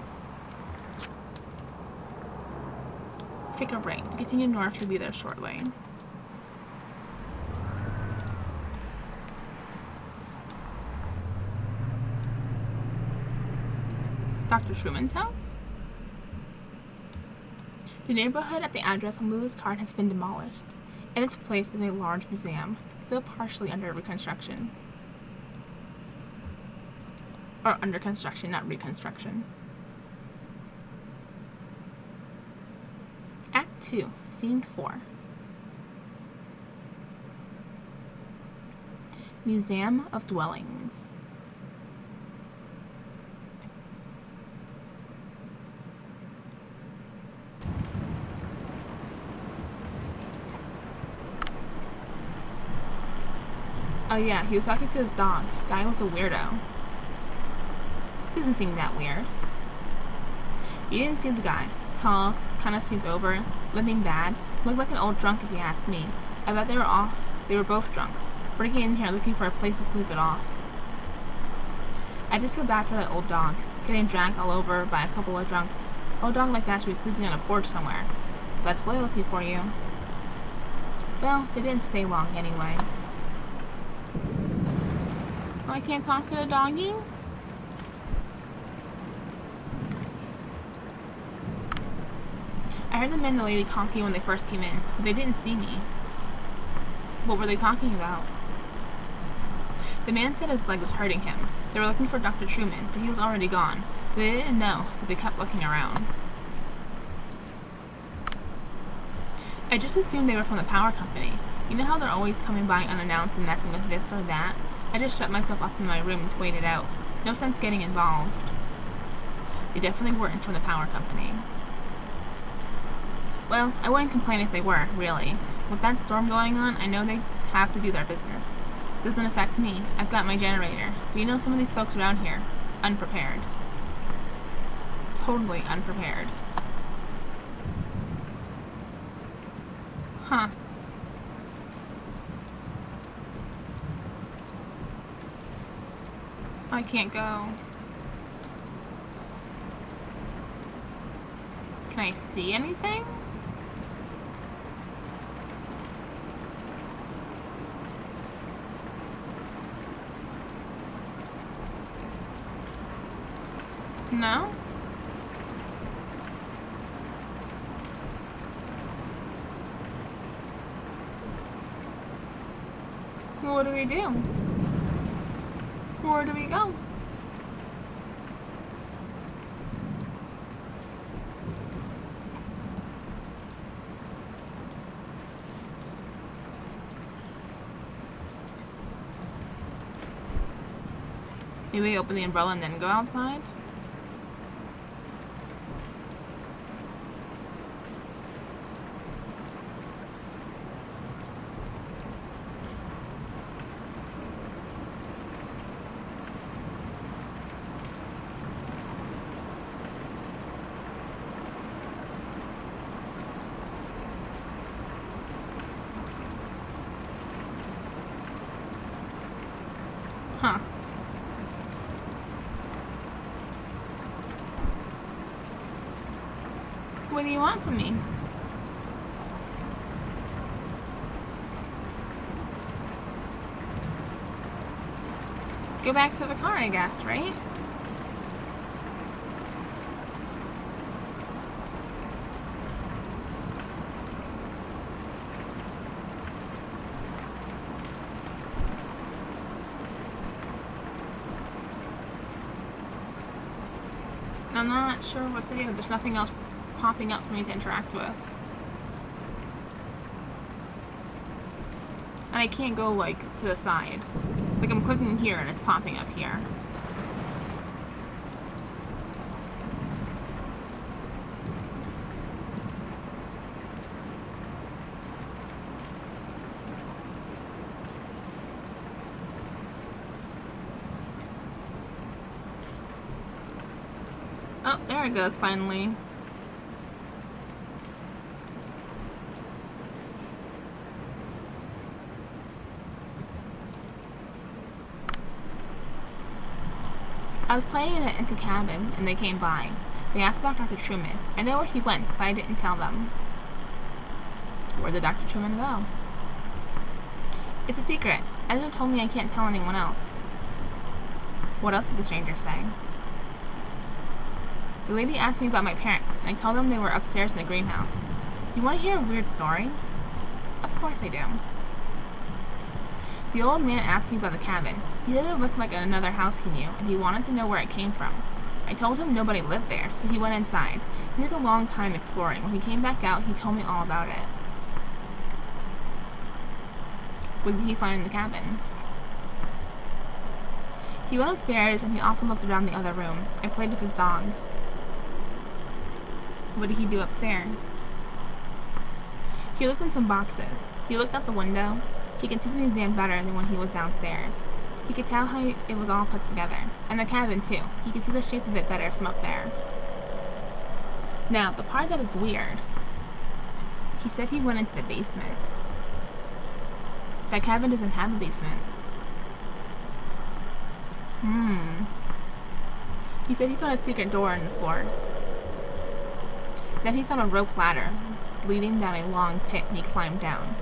Take a right. If you continue north, you'll be there shortly. Dr. Truman's house? The neighborhood at the address on Lulu's card has been demolished. In its place is a large museum, still partially under reconstruction. Or under construction, not reconstruction. Act 2, Scene 4. Museum of Dwellings. Oh yeah, he was talking to his dog. Guy was a weirdo. Doesn't seem that weird. You didn't see the guy. Tall, kinda seemed over, limping bad. Looked like an old drunk if you ask me. I bet they were off. They were both drunks. Breaking in here looking for a place to sleep it off. I just feel bad for that old dog. Getting dragged all over by a couple of drunks. Old dog like that should be sleeping on a porch somewhere. That's loyalty for you. Well, they didn't stay long anyway. Oh, I can't talk to the doggy? I heard the man and the lady talking when they first came in, but they didn't see me. What were they talking about? The man said his leg was hurting him. They were looking for Dr. Truman, but he was already gone. But they didn't know, so they kept looking around. I just assumed they were from the power company. You know how they're always coming by unannounced and messing with this or that? I just shut myself up in my room to wait it out. No sense getting involved. They definitely weren't from the power company. Well, I wouldn't complain if they were, really. With that storm going on, I know they have to do their business. It doesn't affect me. I've got my generator. But you know some of these folks around here, unprepared. Totally unprepared. Huh. I can't go. Can I see anything? No? Well, what do we do? Where do we go? Maybe open the umbrella and then go outside? Huh. What do you want from me? Go back to the car, I guess, right? I'm not sure what to do. There's nothing else popping up for me to interact with. And I can't go, like, to the side. Like, I'm clicking here and it's popping up here. Oh, there it goes, finally. I was playing in an empty cabin, and they came by. They asked about Dr. Truman. I know where he went, but I didn't tell them. Where did Dr. Truman go? It's a secret. Ezra told me I can't tell anyone else. What else did the stranger say? The lady asked me about my parents, and I told them they were upstairs in the greenhouse. Do you want to hear a weird story? Of course I do. The old man asked me about the cabin. He said it looked like another house he knew, and he wanted to know where it came from. I told him nobody lived there, so he went inside. He took a long time exploring. When he came back out, he told me all about it. What did he find in the cabin? He went upstairs, and he also looked around the other rooms. I played with his dog. What did he do upstairs? He looked in some boxes. He looked out the window. He could see the museum better than when he was downstairs. He could tell how it was all put together. And the cabin, too. He could see the shape of it better from up there. Now, the part that is weird. He said he went into the basement. That cabin doesn't have a basement. He said he found a secret door in the floor. Then he found a rope ladder leading down a long pit, and he climbed down.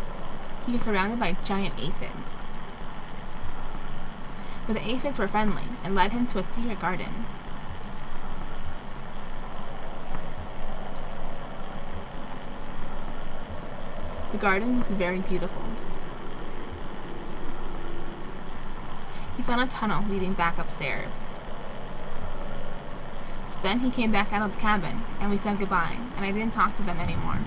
He was surrounded by giant aphids. But the aphids were friendly and led him to a secret garden. The garden was very beautiful. He found a tunnel leading back upstairs. So then he came back out of the cabin, and we said goodbye, and I didn't talk to them anymore.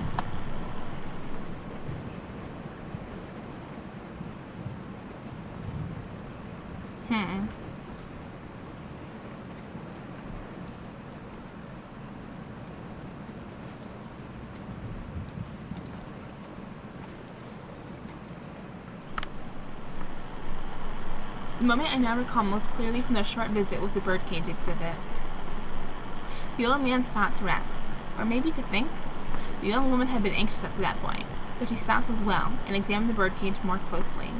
The moment I now recall most clearly from their short visit was the birdcage exhibit. The old man stopped to rest, or maybe to think. The young woman had been anxious up to that point, but she stopped as well and examined the birdcage more closely.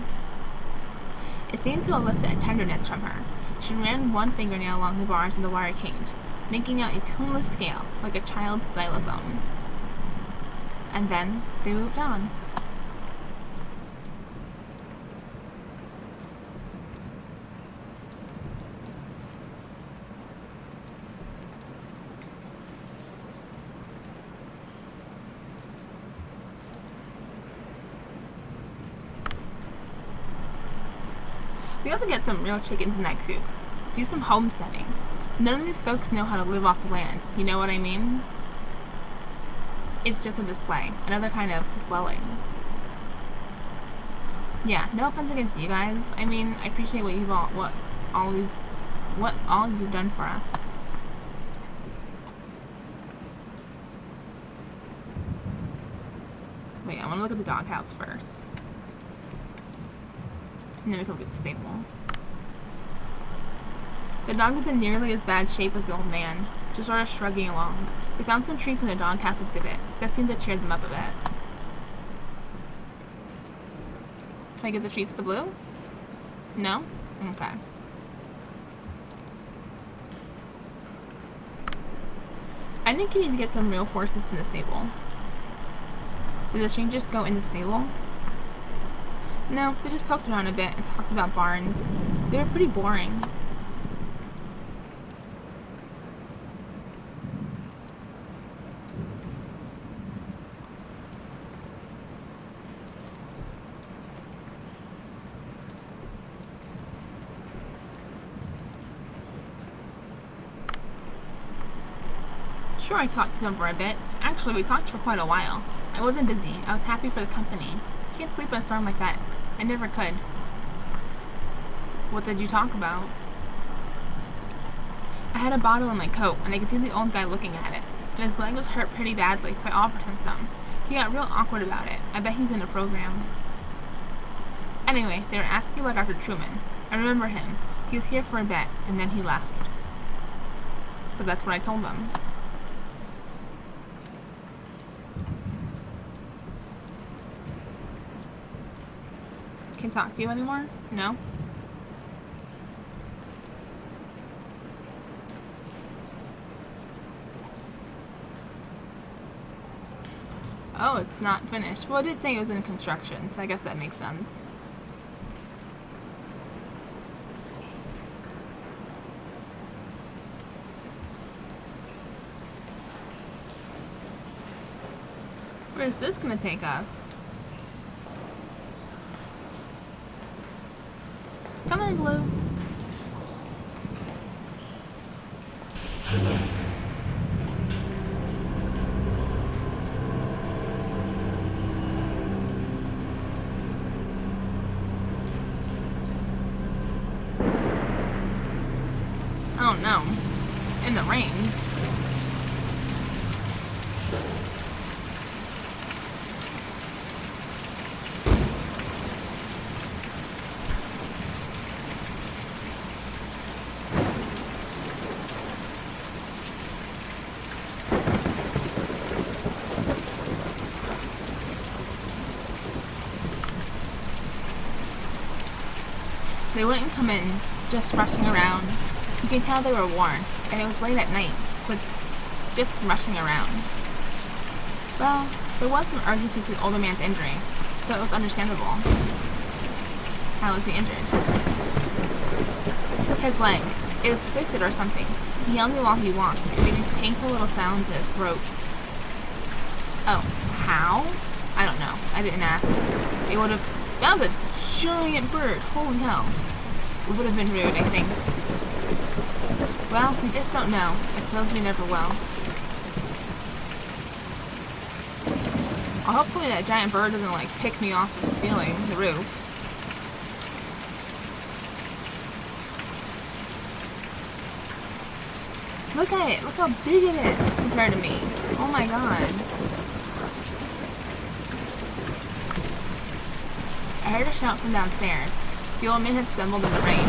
It seemed to elicit a tenderness from her. She ran one fingernail along the bars of the wire cage, making out a tuneless scale like a child's xylophone. And then they moved on. We have to get some real chickens in that coop. Do some homesteading. None of these folks know how to live off the land. You know what I mean? It's just a display. Another kind of dwelling. Yeah, no offense against you guys. I mean, I appreciate what all you've done for us. Wait, I want to look at the doghouse first. And then we can look at the stable. The dog was in nearly as bad shape as the old man, just sort of shrugging along. They found some treats in the doghouse exhibit that seemed to cheer them up a bit. Can I give the treats to Blue? No? Okay. I think you need to get some real horses in the stable. Did the strangers go in the stable? No, they just poked around a bit and talked about barns. They were pretty boring. Sure, I talked to them for a bit. Actually, we talked for quite a while. I wasn't busy. I was happy for the company. Can't sleep in a storm like that. I never could. What did you talk about? I had a bottle in my coat, and I could see the old guy looking at it. And his leg was hurt pretty badly, so I offered him some. He got real awkward about it. I bet he's in a program. Anyway, they were asking about Dr. Truman. I remember him. He was here for a bit, and then he left. So that's what I told them. Can talk to you anymore? No? Oh, it's not finished. Well, it did say it was in construction, so I guess that makes sense. Where's this gonna take us? Come on, Blue. Oh no. In the rain. They wouldn't come in, just rushing around. You can tell they were warned, and it was late at night, so just rushing around. Well, there was some urgency to the older man's injury, so it was understandable. How was he injured? His leg. It was twisted or something. He held me while he walked, and made these painful little sounds in his throat. Oh, how? I don't know. I didn't ask. They would have... That was a giant bird. Holy hell. It would have been rude, I think. Well, we just don't know. I suppose we never will. Well, hopefully that giant bird doesn't, like, pick me off the ceiling, the roof. Look at it! Look how big it is compared to me. Oh my god. I heard a shout from downstairs. The old man had stumbled in the rain.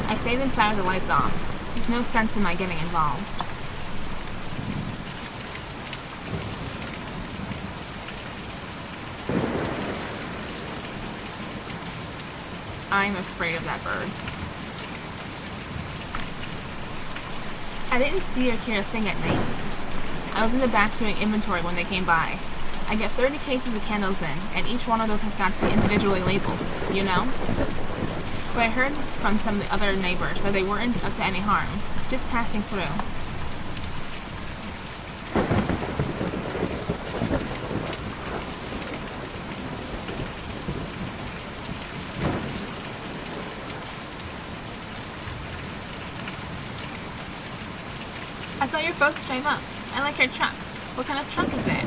I stayed inside with the lights off. There's no sense in my getting involved. I'm afraid of that bird. I didn't see or hear a thing at night. I was in the back doing inventory when they came by. I get 30 cases of candles in, and each one of those has got to be individually labeled, you know? But I heard from some of the other neighbors that they weren't up to any harm, just passing through. I saw your folks drive up. I like your truck. What kind of truck is it?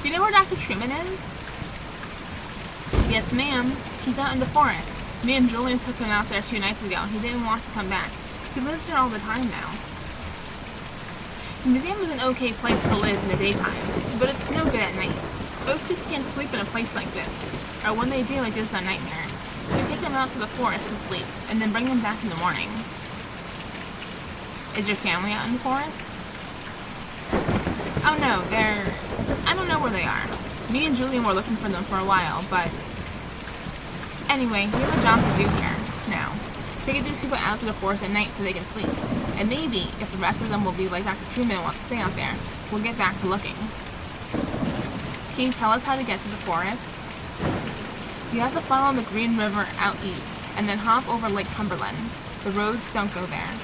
Do you know where Dr. Truman is? Yes, ma'am. He's out in the forest. Me and Julian took him out there 2 nights ago. He didn't want to come back. He lives there all the time now. The museum is an okay place to live in the daytime, but it's no good at night. Folks just can't sleep in a place like this, or when they do, it gives them nightmares. We take them out to the forest to sleep, and then bring them back in the morning. Is your family out in the forest? Oh no, I don't know where they are. Me and Julian were looking for them for a while, but... Anyway, we have a job to do here, now. Take these people out to the forest at night so they can sleep. And maybe, if the rest of them will be like Dr. Truman and want to stay out there, we'll get back to looking. Can you tell us how to get to the forest? You have to follow the Green River out east, and then hop over Lake Cumberland. The roads don't go there.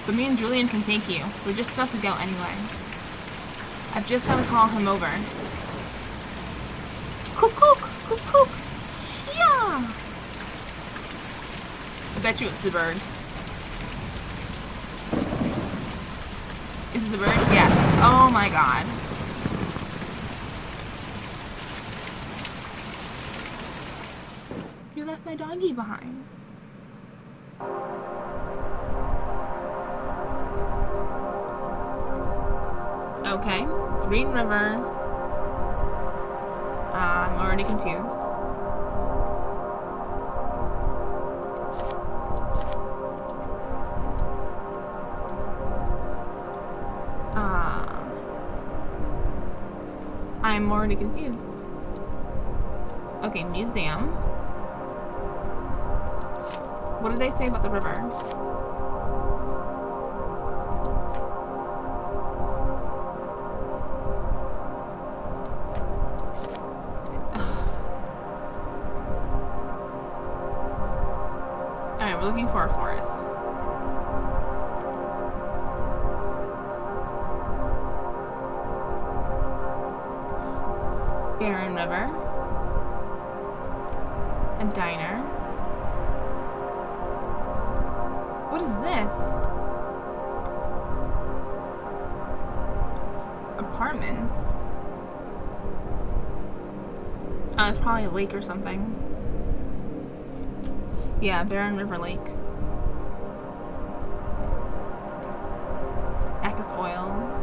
But me and Julian can take you. We're just about to go anyway. I've just got to call him over. Cook, cook, cook, cook. Yeah! I bet you it's the bird. Is it the bird? Yes. Oh my god. You left my doggy behind. Okay. Green River. I'm already confused. I'm already confused. Okay, museum. What did they say about the river? looking for a forest. Barren River. A diner. What is this? Apartments? Oh, it's probably a lake or something. Yeah, Barren River Lake. Eckes Oils.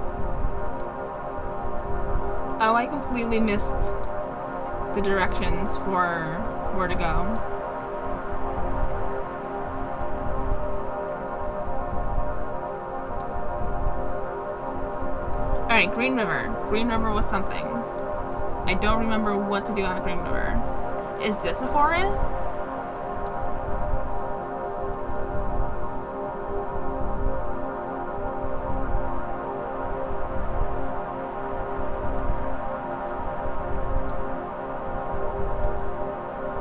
Oh, I completely missed the directions for where to go. Alright, Green River. Green River was something. I don't remember what to do at Green River. Is this a forest?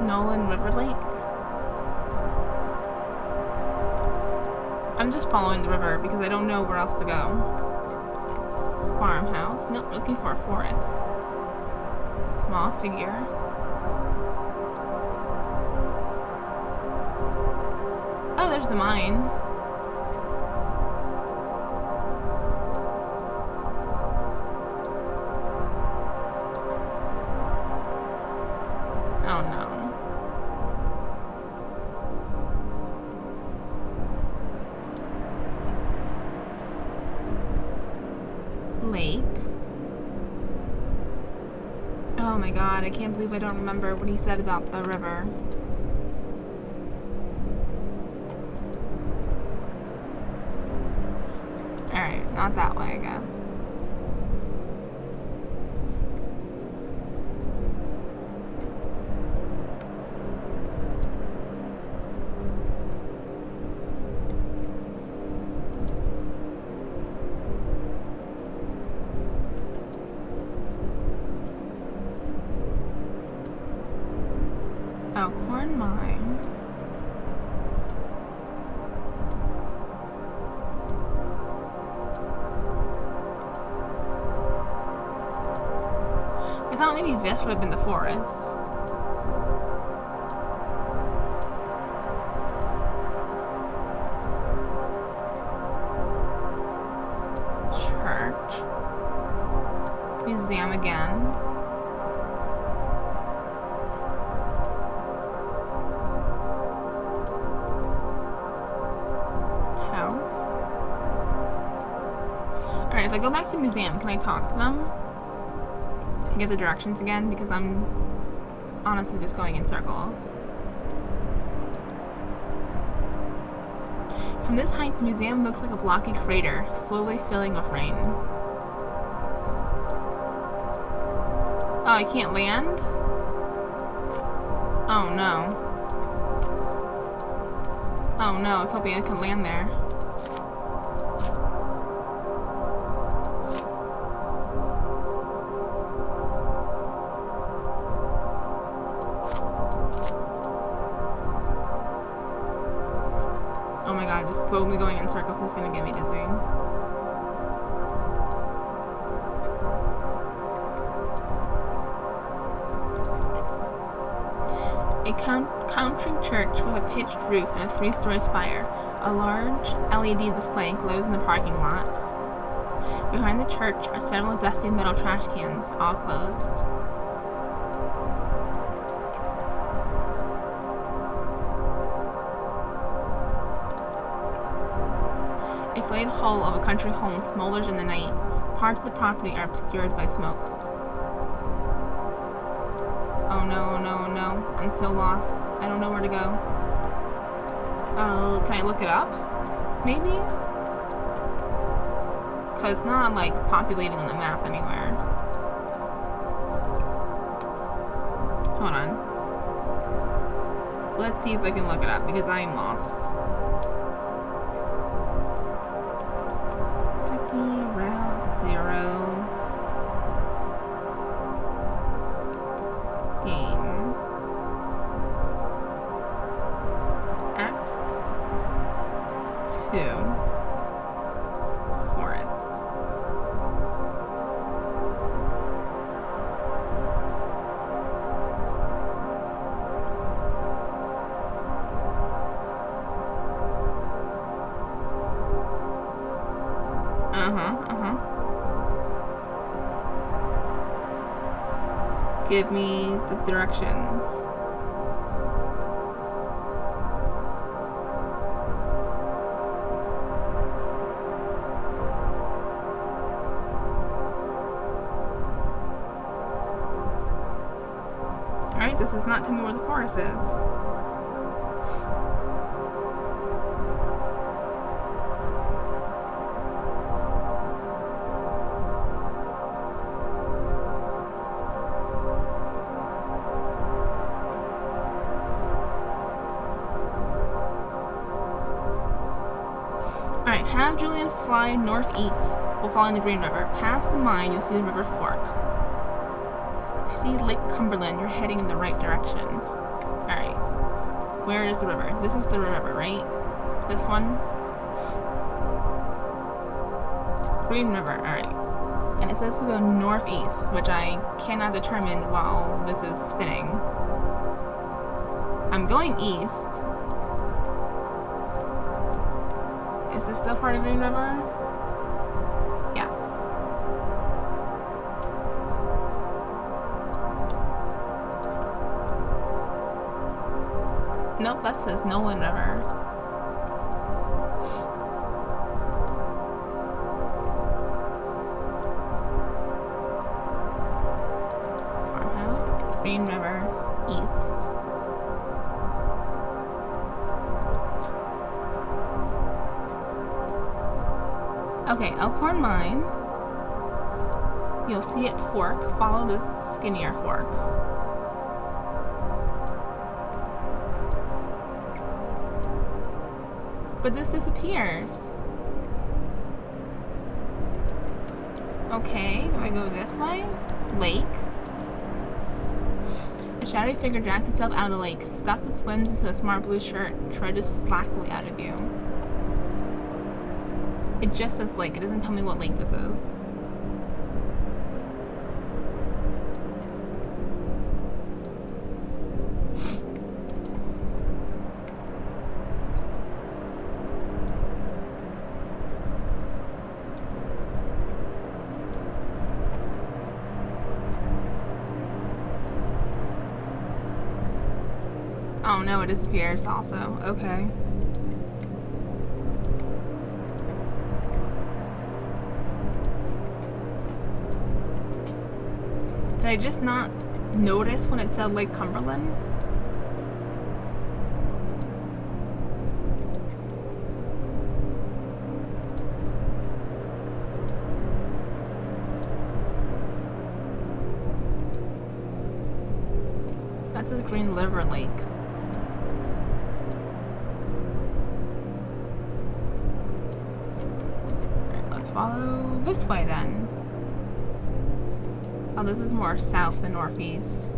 Nolan River Lake? I'm just following the river because I don't know where else to go. Farmhouse. Nope, we're looking for a forest. Small figure. Oh, there's the mine. Oh no. Lake. Oh my god, I can't believe I don't remember what he said about the river. Alright, not that way, I guess. Oh, corn mine. I thought maybe this would have been the forest. Church. Museum again. Alright, if I go back to the museum, can I talk to them? To get the directions again? Because I'm honestly just going in circles. From this height, the museum looks like a blocky crater, slowly filling with rain. Oh, I can't land? Oh no. Oh no, I was hoping I could land there. Oh my god, just slowly going in circles is gonna get me dizzy. A country church with a pitched roof and a 3-story spire. A large LED display glows in the parking lot. Behind the church are several dusty metal trash cans, all closed. A flayed hull of a country home smolders in the night. Parts of the property are obscured by smoke. Oh no, no, no. I'm so lost. I don't know where to go. Can I look it up? Maybe? Because it's not, like, populating on the map anywhere. Hold on. Let's see if I can look it up, because I am lost. Route 0. Game. At Give me the directions. Alright, this does not tell me where the forest is. Alright, have Julian fly northeast while following the Green River. Past the mine, you'll see the river fork. If you see Lake Cumberland, you're heading in the right direction. Alright. Where is the river? This is the river, right? This one? Green River, alright. And it says to go northeast, which I cannot determine while this is spinning. I'm going east. Is this still part of Green River? Yes. Nope, that says Nolan River. Farmhouse, Green River, east. Okay, Elkhorn Mine. You'll see it fork. Follow this skinnier fork. But this disappears. Okay, do I go this way? Lake. A shadowy figure dragged itself out of the lake. Stops and swims into a smart blue shirt, trudges slackly out of view. It just says lake. It doesn't tell me what lake this is. Oh no, it disappears also. Okay. Did I just not notice when it said Lake Cumberland? That's a Green River Lake. Alright, let's follow this way then. Oh, this is more south than northeast.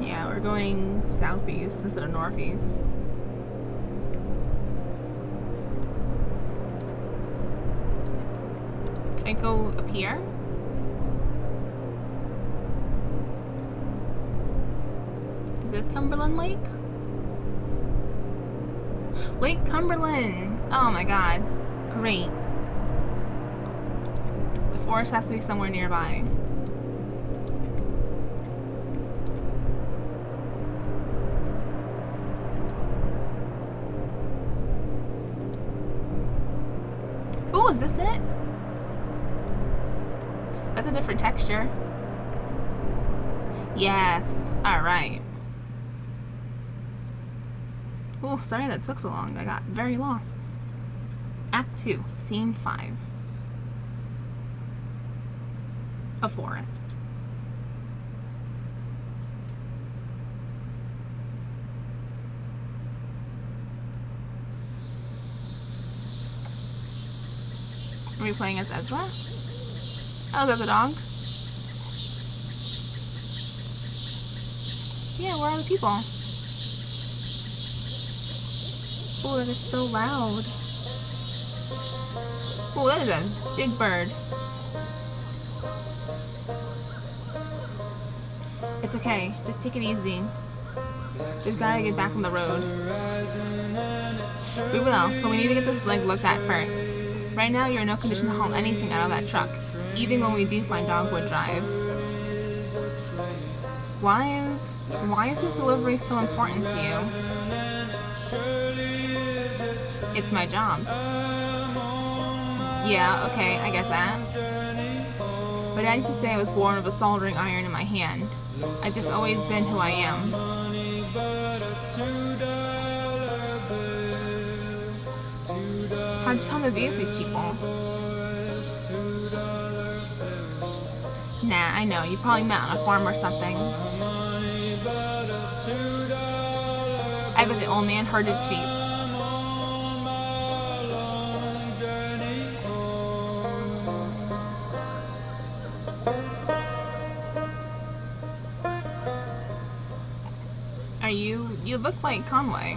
Yeah, we're going southeast instead of northeast. Can I go up here? Is this Cumberland Lake? Lake Cumberland! Oh my god. Great. The forest has to be somewhere nearby. Oh, is this it? That's a different texture. Yes. Alright. Oh, sorry that took so long. I got very lost. Act 2, Scene 5. A forest. Are we playing as Ezra? Oh, is that the dog? Yeah, where are the people? Oh, that is so loud. Oh, that is a big bird. It's okay. Just take it easy. We've got to get back on the road. We will, but we need to get this leg looked at first. Right now, you're in no condition to haul anything out of that truck, even when we do find Dogwood Drive. Why is this delivery so important to you? It's my job. Yeah, okay, I get that. But I used to say I was born with a soldering iron in my hand. I've just always been who I am. How'd you come to be with these people? Nah, I know. You probably met on a farm or something. I bet the old man herded sheep. You look like Conway.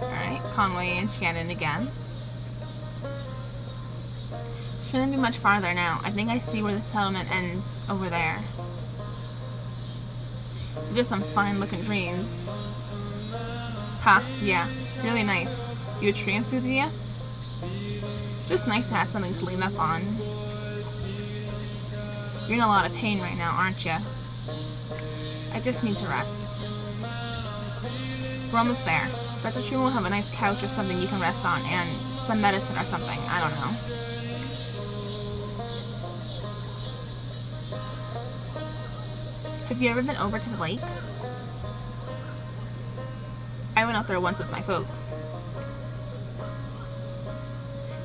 Alright, Conway and Shannon again. Shouldn't be much farther now. I think I see where the settlement ends over there. Just some fine looking trees. Ha, yeah, really nice. You a tree enthusiast? Just nice to have something to lean up on. You're in a lot of pain right now, aren't you? I just need to rest. We're almost there. Bet the tree will have a nice couch or something you can rest on, and some medicine or something. I don't know. Have you ever been over to the lake? I went out there once with my folks.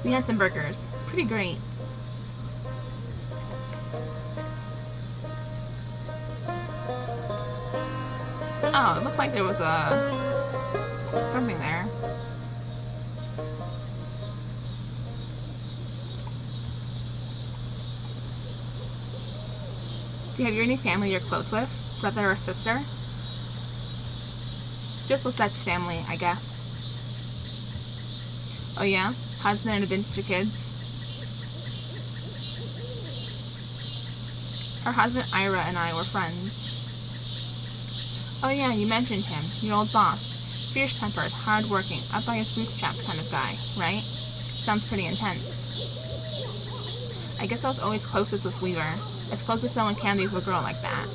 We had some burgers. Pretty great. Oh, it looked like there was something there. Do you have any family you're close with? Brother or sister? Just Lisette's family, I guess. Oh yeah? Husband and a bunch of kids? Her husband Ira and I were friends. Oh yeah, you mentioned him. Your old boss. Fierce-tempered, hard-working, up by his bootstraps kind of guy, right? Sounds pretty intense. I guess I was always closest with Weaver. As close as someone can be with a girl like that.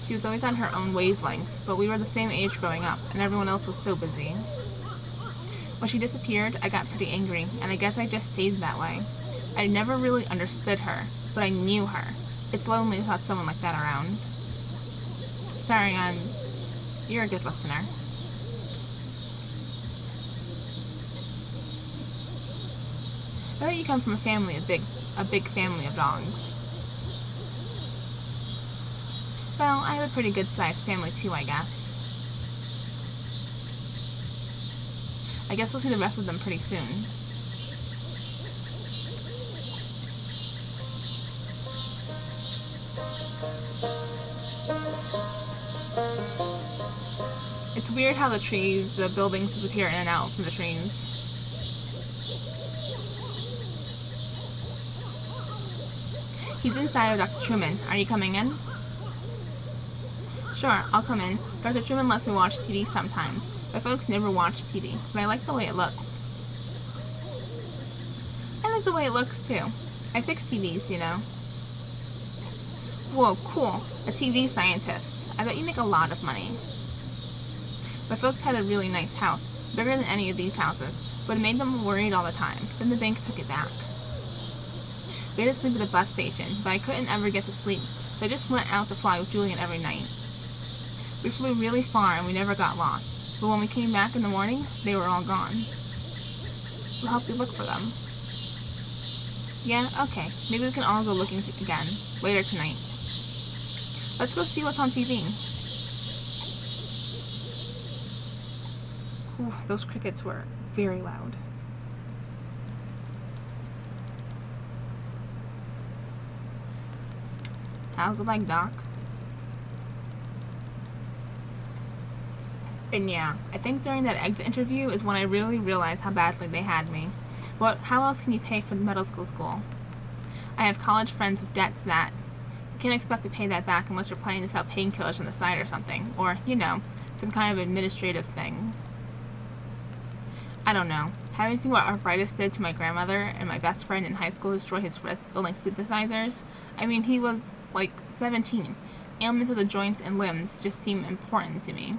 She was always on her own wavelength, but we were the same age growing up, and everyone else was so busy. When she disappeared, I got pretty angry, and I guess I just stayed that way. I never really understood her, but I knew her. It's lonely without someone like that around. Sorry, you're a good listener. I bet you come from a big family of dogs. Well, I have a pretty good-sized family too, I guess. I guess we'll see the rest of them pretty soon. It's weird how the buildings disappear in and out from the trees. He's inside with Dr. Truman. Are you coming in? Sure, I'll come in. Dr. Truman lets me watch TV sometimes. My folks never watch TV, but I like the way it looks. I like the way it looks, too. I fix TVs, you know. Whoa, cool. A TV scientist. I bet you make a lot of money. My folks had a really nice house, bigger than any of these houses, but it made them worried all the time. Then the bank took it back. We had to sleep at the bus station, but I couldn't ever get to sleep, so I just went out to fly with Julian every night. We flew really far and we never got lost. But when we came back in the morning, they were all gone. We'll help you look for them. Yeah, okay. Maybe we can all go looking again, later tonight. Let's go see what's on TV. Ooh, those crickets were very loud. How's the leg, Doc? And yeah, I think during that exit interview is when I really realized how badly they had me. How else can you pay for the medical school? I have college friends with debts that you can't expect to pay that back unless you're planning to sell painkillers on the side or something. Or, some kind of administrative thing. I don't know. Having seen what arthritis did to my grandmother and my best friend in high school destroy his wrist building synthesizers, he was, 17. Ailments of the joints and limbs just seem important to me.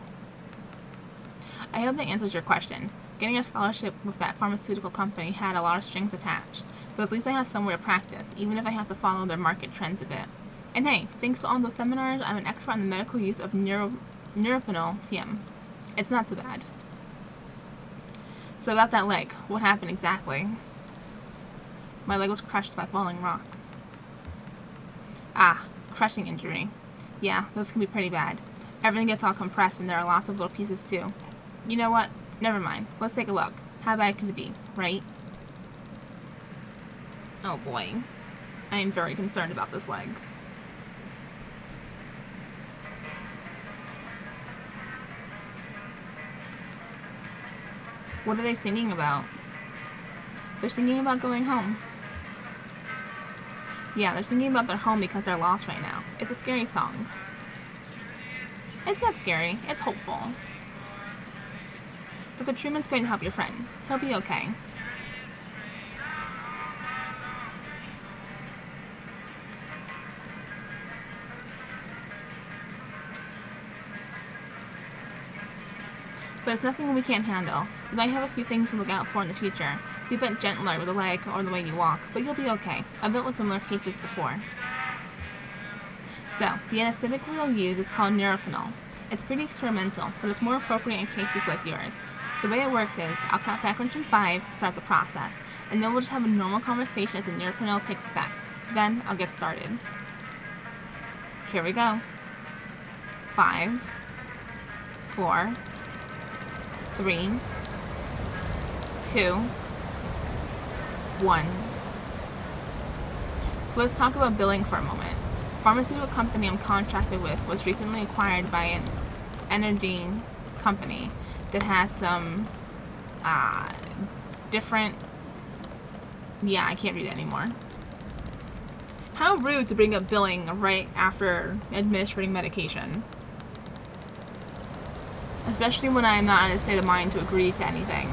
I hope that answers your question. Getting a scholarship with that pharmaceutical company had a lot of strings attached, but at least I have somewhere to practice, even if I have to follow their market trends a bit. And hey, thanks to all those seminars, I'm an expert on the medical use of Neuropanol TM. It's not so bad. So about that leg, what happened exactly? My leg was crushed by falling rocks. Ah, crushing injury. Yeah, those can be pretty bad. Everything gets all compressed and there are lots of little pieces too. You know what? Never mind. Let's take a look. How bad could it be, right? Oh boy. I am very concerned about this leg. What are they singing about? They're singing about going home. Yeah, they're singing about their home because they're lost right now. It's a scary song. It's not scary. It's hopeful. Dr. Truman's going to help your friend. He'll be okay. But it's nothing we can't handle. You might have a few things to look out for in the future. Be a bit gentler with the leg or the way you walk, but you'll be okay. I've dealt with similar cases before. So, the anesthetic we'll use is called Neuropanol. It's pretty experimental, but it's more appropriate in cases like yours. The way it works is, I'll count backwards from 5 to start the process, and then we'll just have a normal conversation as the Neuropanol takes effect. Then, I'll get started. Here we go. 5, 4, 3, 2, 1. So let's talk about billing for a moment. The pharmaceutical company I'm contracted with was recently acquired by an energy company that has some different... Yeah, I can't read it anymore. How rude to bring up billing right after administering medication. Especially when I am not in a state of mind to agree to anything.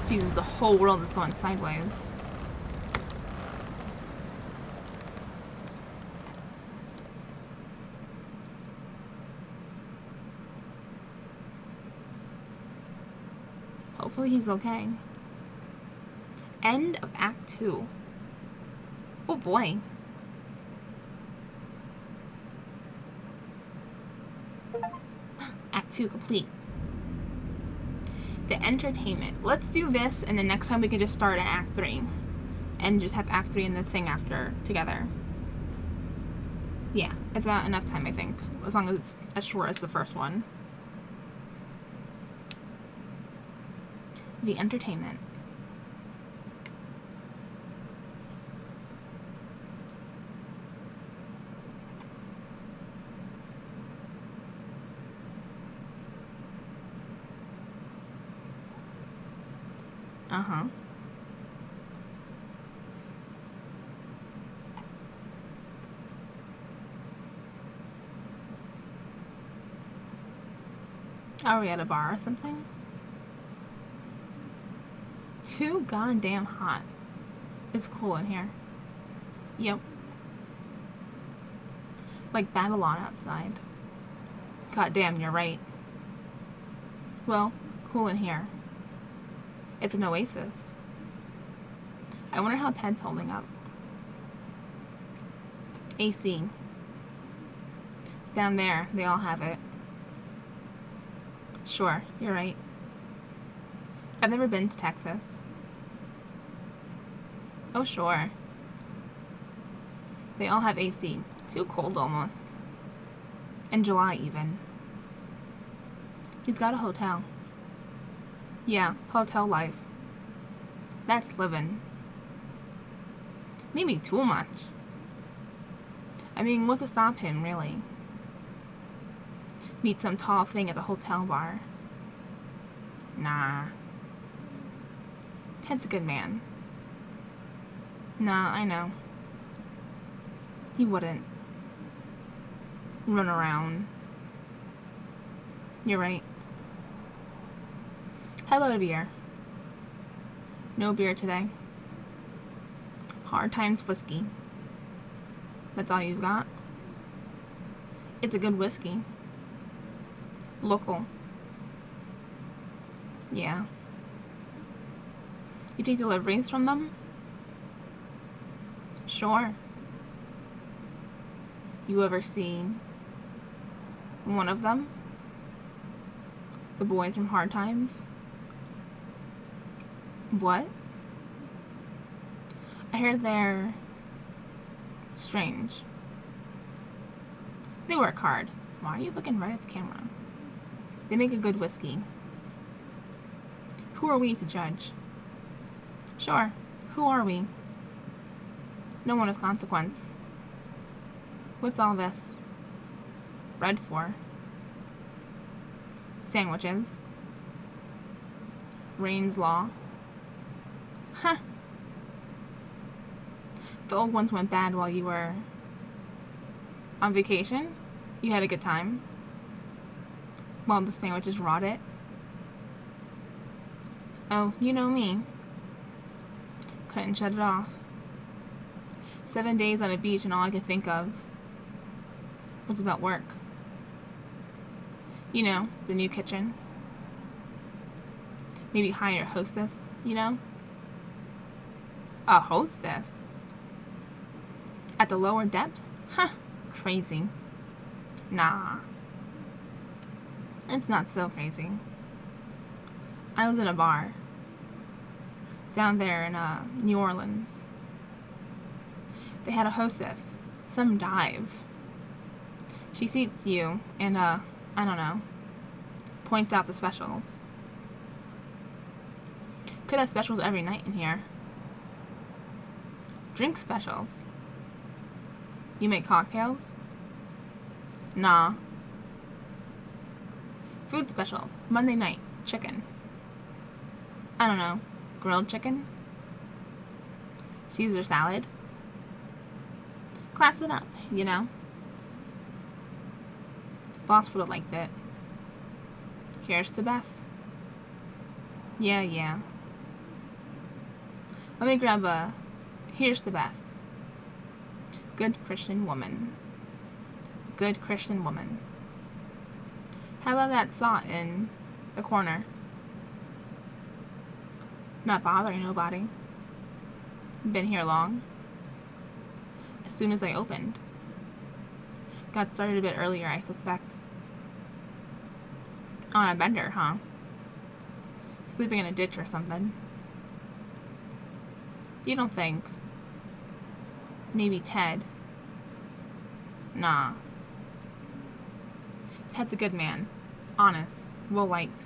Jesus, the whole world is going sideways. Hopefully he's okay. End of Act 2. Oh boy. Act 2 complete. The entertainment. Let's do this, and then next time we can just start at Act 3. And just have Act 3 and the thing after together. Yeah, it's not enough time, I think. As long as it's as short as the first one. The entertainment. Uh-huh. Are we at a bar or something? Too goddamn hot. It's cool in here. Yep. Like Babylon outside. Goddamn, you're right. Well, cool in here. It's an oasis. I wonder how Ted's holding up. AC. Down there, they all have it. Sure, you're right. I've never been to Texas. Oh, sure. They all have AC. Too cold almost. In July, even. He's got a hotel. Yeah, hotel life. That's living. Maybe too much. I mean, what's to stop him, really? Meet some tall thing at the hotel bar. Nah. Ted's a good man. Nah, I know. He wouldn't run around. You're right. How about a beer? No beer today. Hard Times whiskey. That's all you've got? It's a good whiskey. Local. Yeah. You take deliveries from them? Sure. You ever seen one of them? The boys from Hard Times? What? I heard they're strange. They work hard. Why are you looking right at the camera? They make a good whiskey. Who are we to judge? Sure, who are we? No one of consequence. What's all this? Bread for? Sandwiches. Rain's Law. Huh. The old ones went bad while you were on vacation? You had a good time? While the sandwiches rotted? Oh, you know me. Couldn't shut it off. 7 days on a beach and all I could think of was about work. You know, the new kitchen. Maybe hire a hostess, you know? A hostess? At the lower depths? Huh, crazy. Nah. It's not so crazy. I was in a bar down there in New Orleans. They had a hostess, some dive. She seats you and, I don't know, points out the specials. Could have specials every night in here. Drink specials. You make cocktails? Nah. Food specials. Monday night. Chicken. I don't know. Grilled chicken? Caesar salad? Class it up, you know? Boss would have liked it. Here's to Bess. Yeah. Let me grab a here's to Bess. Good Christian woman. Good Christian woman. How about that sot in the corner? Not bothering nobody. Been here long. As soon as I opened. Got started a bit earlier, I suspect. On a bender, huh? Sleeping in a ditch or something. You don't think? Maybe Ted. Nah. Ted's a good man. Honest. Well liked.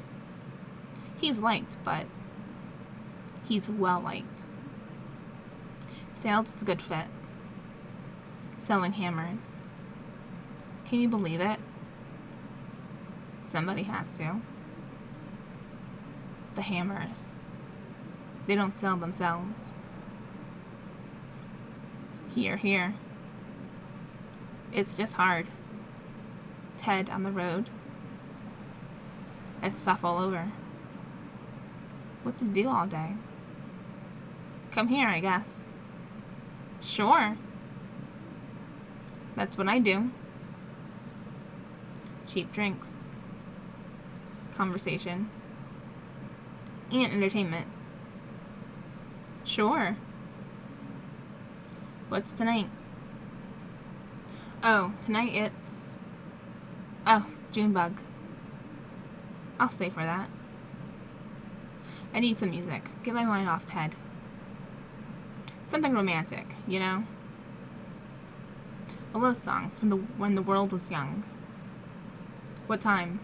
He's liked, but he's well liked. Sales is a good fit. Selling hammers. Can you believe it? Somebody has to. The hammers. They don't sell themselves. Here. It's just hard. Ted on the road. It's stuff all over. What's it do all day? Come here, I guess. Sure. That's what I do. Cheap drinks. Conversation. And entertainment. Sure. What's tonight? Oh, tonight it's... Oh, Junebug. I'll stay for that. I need some music. Get my mind off Ted. Something romantic, you know? A love song from when the world was young. What time?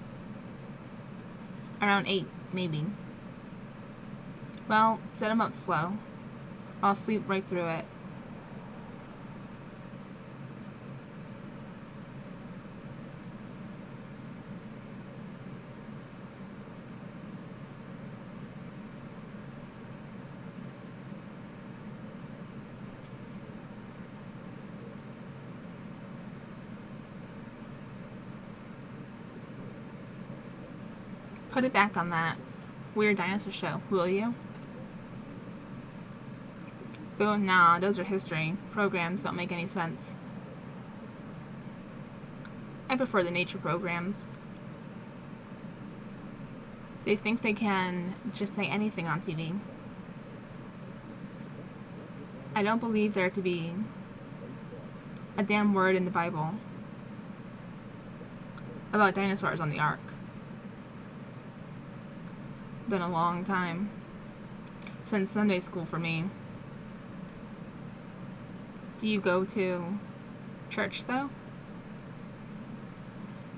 Around 8, maybe. Well, set 'em up slow. I'll sleep right through it. Put it back on that Weird Dinosaur show, will you? Though, nah, those are history. Programs don't make any sense. I prefer the nature programs. They think they can just say anything on TV. I don't believe there to be a damn word in the Bible about dinosaurs on the ark. Been a long time since Sunday school for me. Do you go to church though?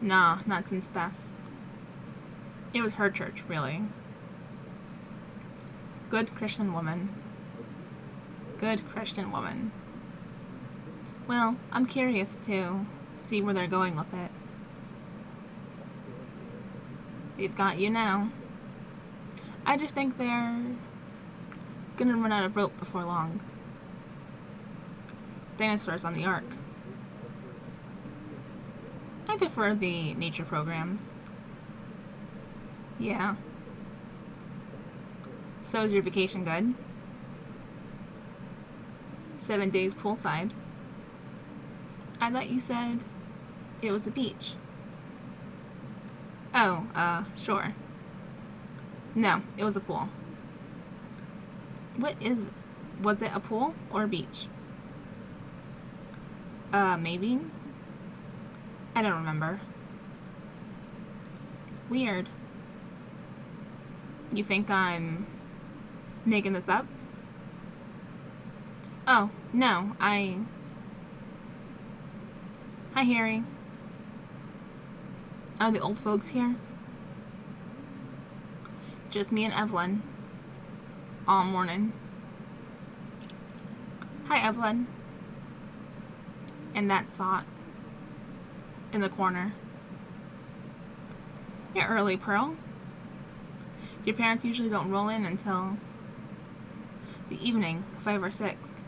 Nah, not since Bess. It was her church, really. Good Christian woman. Good Christian woman. Well, I'm curious to see where they're going with it. They've got you now. I just think they're gonna run out of rope before long. Dinosaurs on the ark. I prefer the nature programs. Yeah. So is your vacation good? 7 days poolside. I thought you said it was a beach. Oh, sure. No, it was a pool. Was it a pool or a beach? Maybe? I don't remember. Weird. You think I'm making this up? Oh, no, Hi, Harry. Are the old folks here? Just me and Evelyn. All morning. Hi, Evelyn. And that thought. In the corner. You're early, Pearl. Your parents usually don't roll in until the evening, 5 or 6.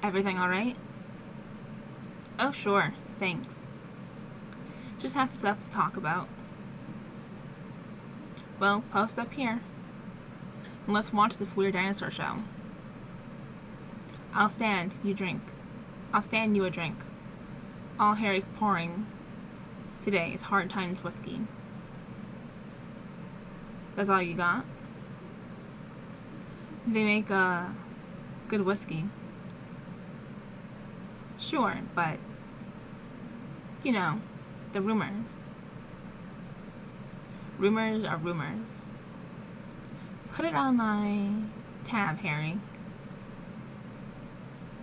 Everything alright? Oh, sure. Thanks. Just have stuff to talk about. Well, post up here. And let's watch this Weird Dinosaur show. I'll stand you a drink. All Harry's pouring today is Hard Times whiskey. That's all you got? They make a good whiskey. Sure, but you know, the rumors. Rumors are rumors. Put it on my tab, Harry.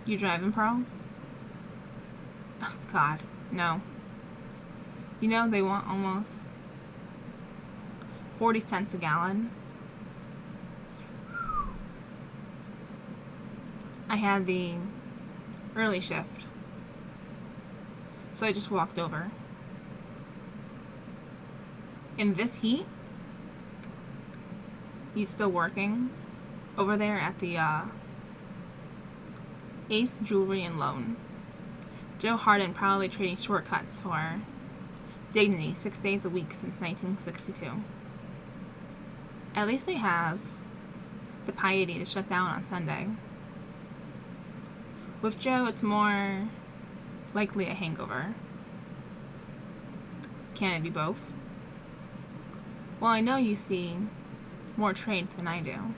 You driving, Pearl? Oh, God, no. You know they want almost 40 cents a gallon. I had the early shift, so I just walked over. In this heat? You still working over there at the Ace Jewelry and Loan? Joe Harden proudly trading shortcuts for dignity 6 days a week since 1962. At least they have the piety to shut down on Sunday. With Joe, it's more likely a hangover. Can it be both? Well, I know you see more trade than I do.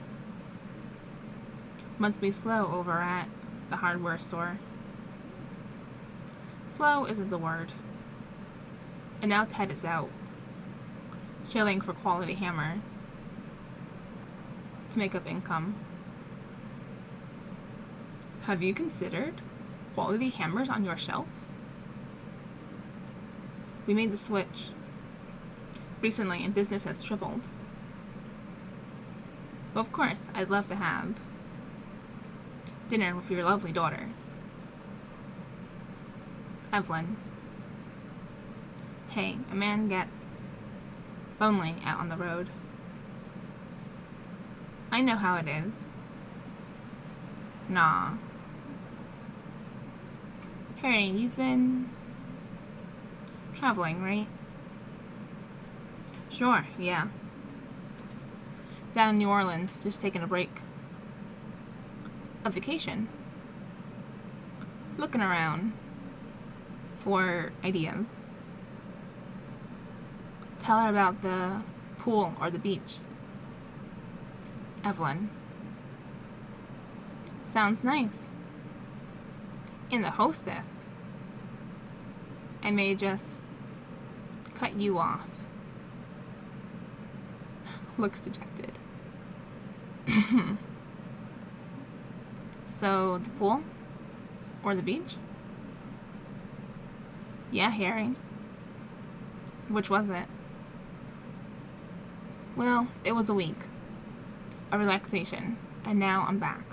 Must be slow over at the hardware store. Slow isn't the word. And now Ted is out, shilling for quality hammers to make up income. Have you considered quality hammers on your shelf? We made the switch recently and business has tripled. Well, of course, I'd love to have dinner with your lovely daughters. Evelyn. Hey, a man gets lonely out on the road. I know how it is. Nah. Harry, you've been traveling, right? Sure, yeah. Down in New Orleans, just taking a break. A vacation. Looking around for ideas. Tell her about the pool or the beach. Evelyn. Sounds nice. And the hostess. I may just cut you off. Looks dejected. So, the pool? Or the beach? Yeah, Harry. Which was it? Well, it was a week. A relaxation. And now I'm back.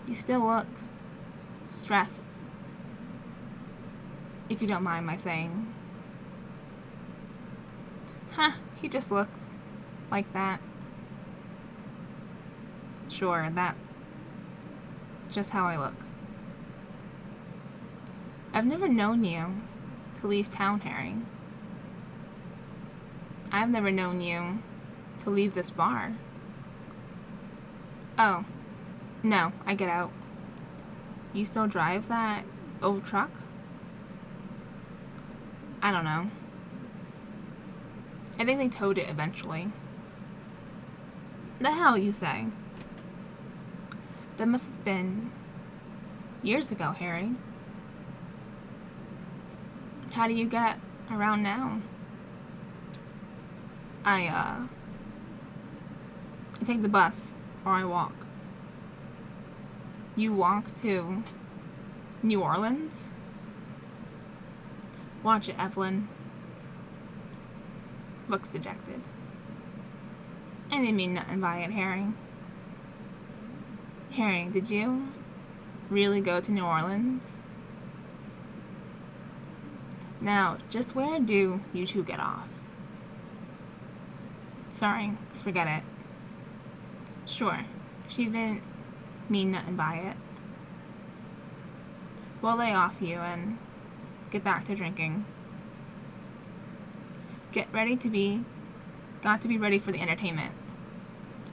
You still look stressed. If you don't mind my saying. Huh, he just looks like that. Sure, that's just how I look. I've never known you to leave town, Harry. I've never known you to leave this bar. Oh, no, I get out. You still drive that old truck? I don't know. I think they towed it eventually. The hell, you say? That must have been years ago, Harry. How do you get around now? I take the bus or I walk. You walk to New Orleans? Watch it, Evelyn. Looks dejected. I didn't mean nothing by it, Harry. Harry, did you really go to New Orleans? Now, just where do you two get off? Sorry, forget it. Sure, she didn't mean nothing by it. We'll lay off you and get back to drinking. Got to be ready for the entertainment.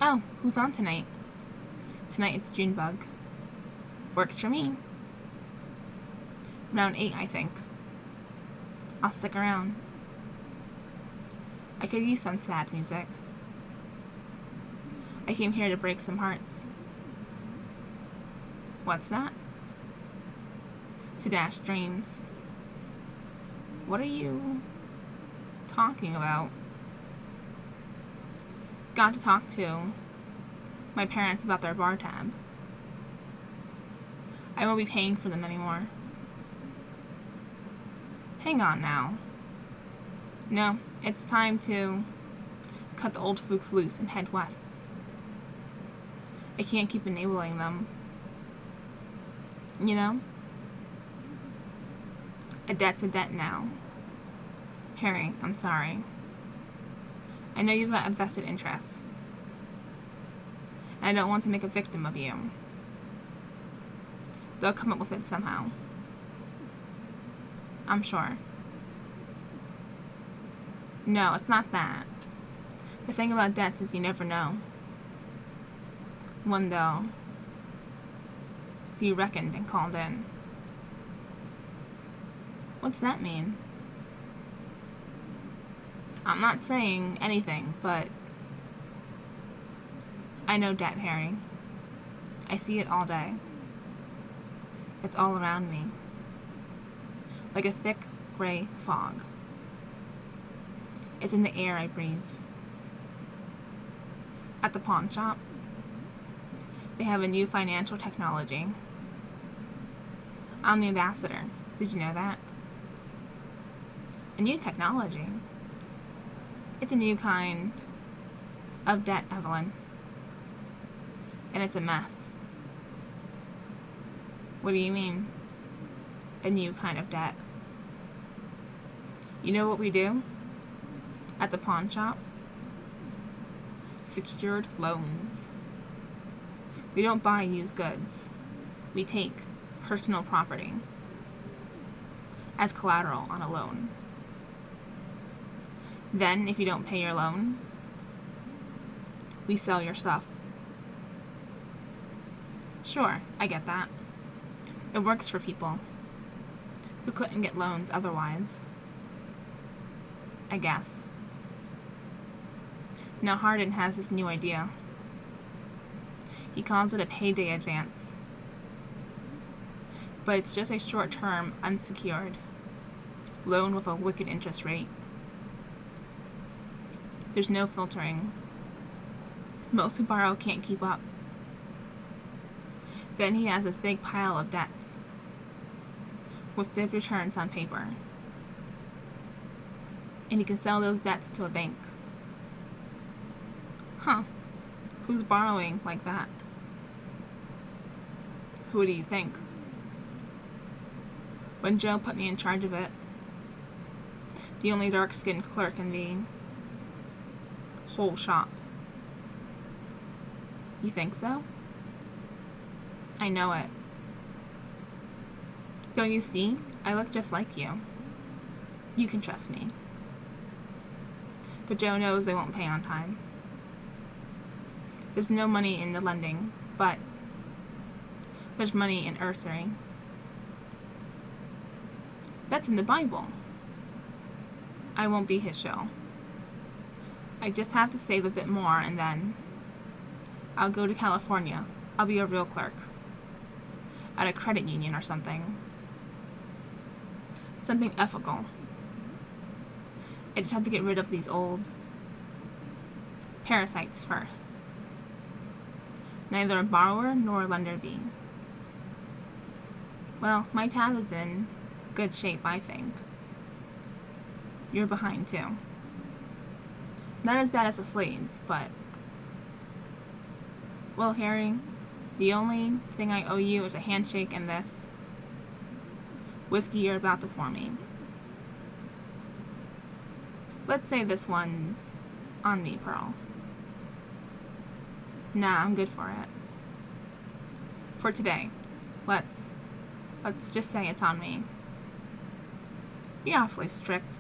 Oh, who's on tonight? Tonight it's Junebug. Works for me. Round 8, I think. I'll stick around. I could use some sad music. I came here to break some hearts. What's that? To dash dreams. What are you talking about? Got to talk to my parents about their bar tab. I won't be paying for them anymore. Hang on now. No, it's time to cut the old folks loose and head west. I can't keep enabling them. You know? A debt's a debt now. Harry, I'm sorry. I know you've got a vested interest. And I don't want to make a victim of you. They'll come up with it somehow. I'm sure. No, it's not that. The thing about debts is you never know when they'll be reckoned and called in. What's that mean? I'm not saying anything, but I know debt, Harry. I see it all day. It's all around me. Like a thick, gray fog. It's in the air I breathe. At the pawn shop, they have a new financial technology. I'm the ambassador. Did you know that? A new technology? It's a new kind of debt, Evelyn. And it's a mess. What do you mean? A new kind of debt? You know what we do? At the pawn shop? Secured loans. We don't buy used goods. We take personal property as collateral on a loan. Then, if you don't pay your loan, we sell your stuff. Sure, I get that. It works for people who couldn't get loans otherwise. I guess. Now Hardin has this new idea. He calls it a payday advance. But it's just a short-term, unsecured loan with a wicked interest rate. There's no filtering. Most who borrow can't keep up. Then he has this big pile of debts with big returns on paper. And he can sell those debts to a bank. Huh. Who's borrowing like that? Who do you think? When Joe put me in charge of it, the only dark-skinned clerk in the whole shop. You think so? I know it. Don't you see? I look just like you. You can trust me. But Joe knows they won't pay on time. There's no money in the lending, but there's money in usury. That's in the Bible. I won't be his show. I just have to save a bit more and then I'll go to California. I'll be a real clerk. At a credit union or something. Something ethical. I just have to get rid of these old parasites first. Neither a borrower nor a lender be. Well, my tab is in good shape, I think. You're behind too. Not as bad as the Slades, but... Well, Harry, the only thing I owe you is a handshake and this whiskey you're about to pour me. Let's say this one's on me, Pearl. Nah, I'm good for it. For today. Let's just say it's on me. You're awfully strict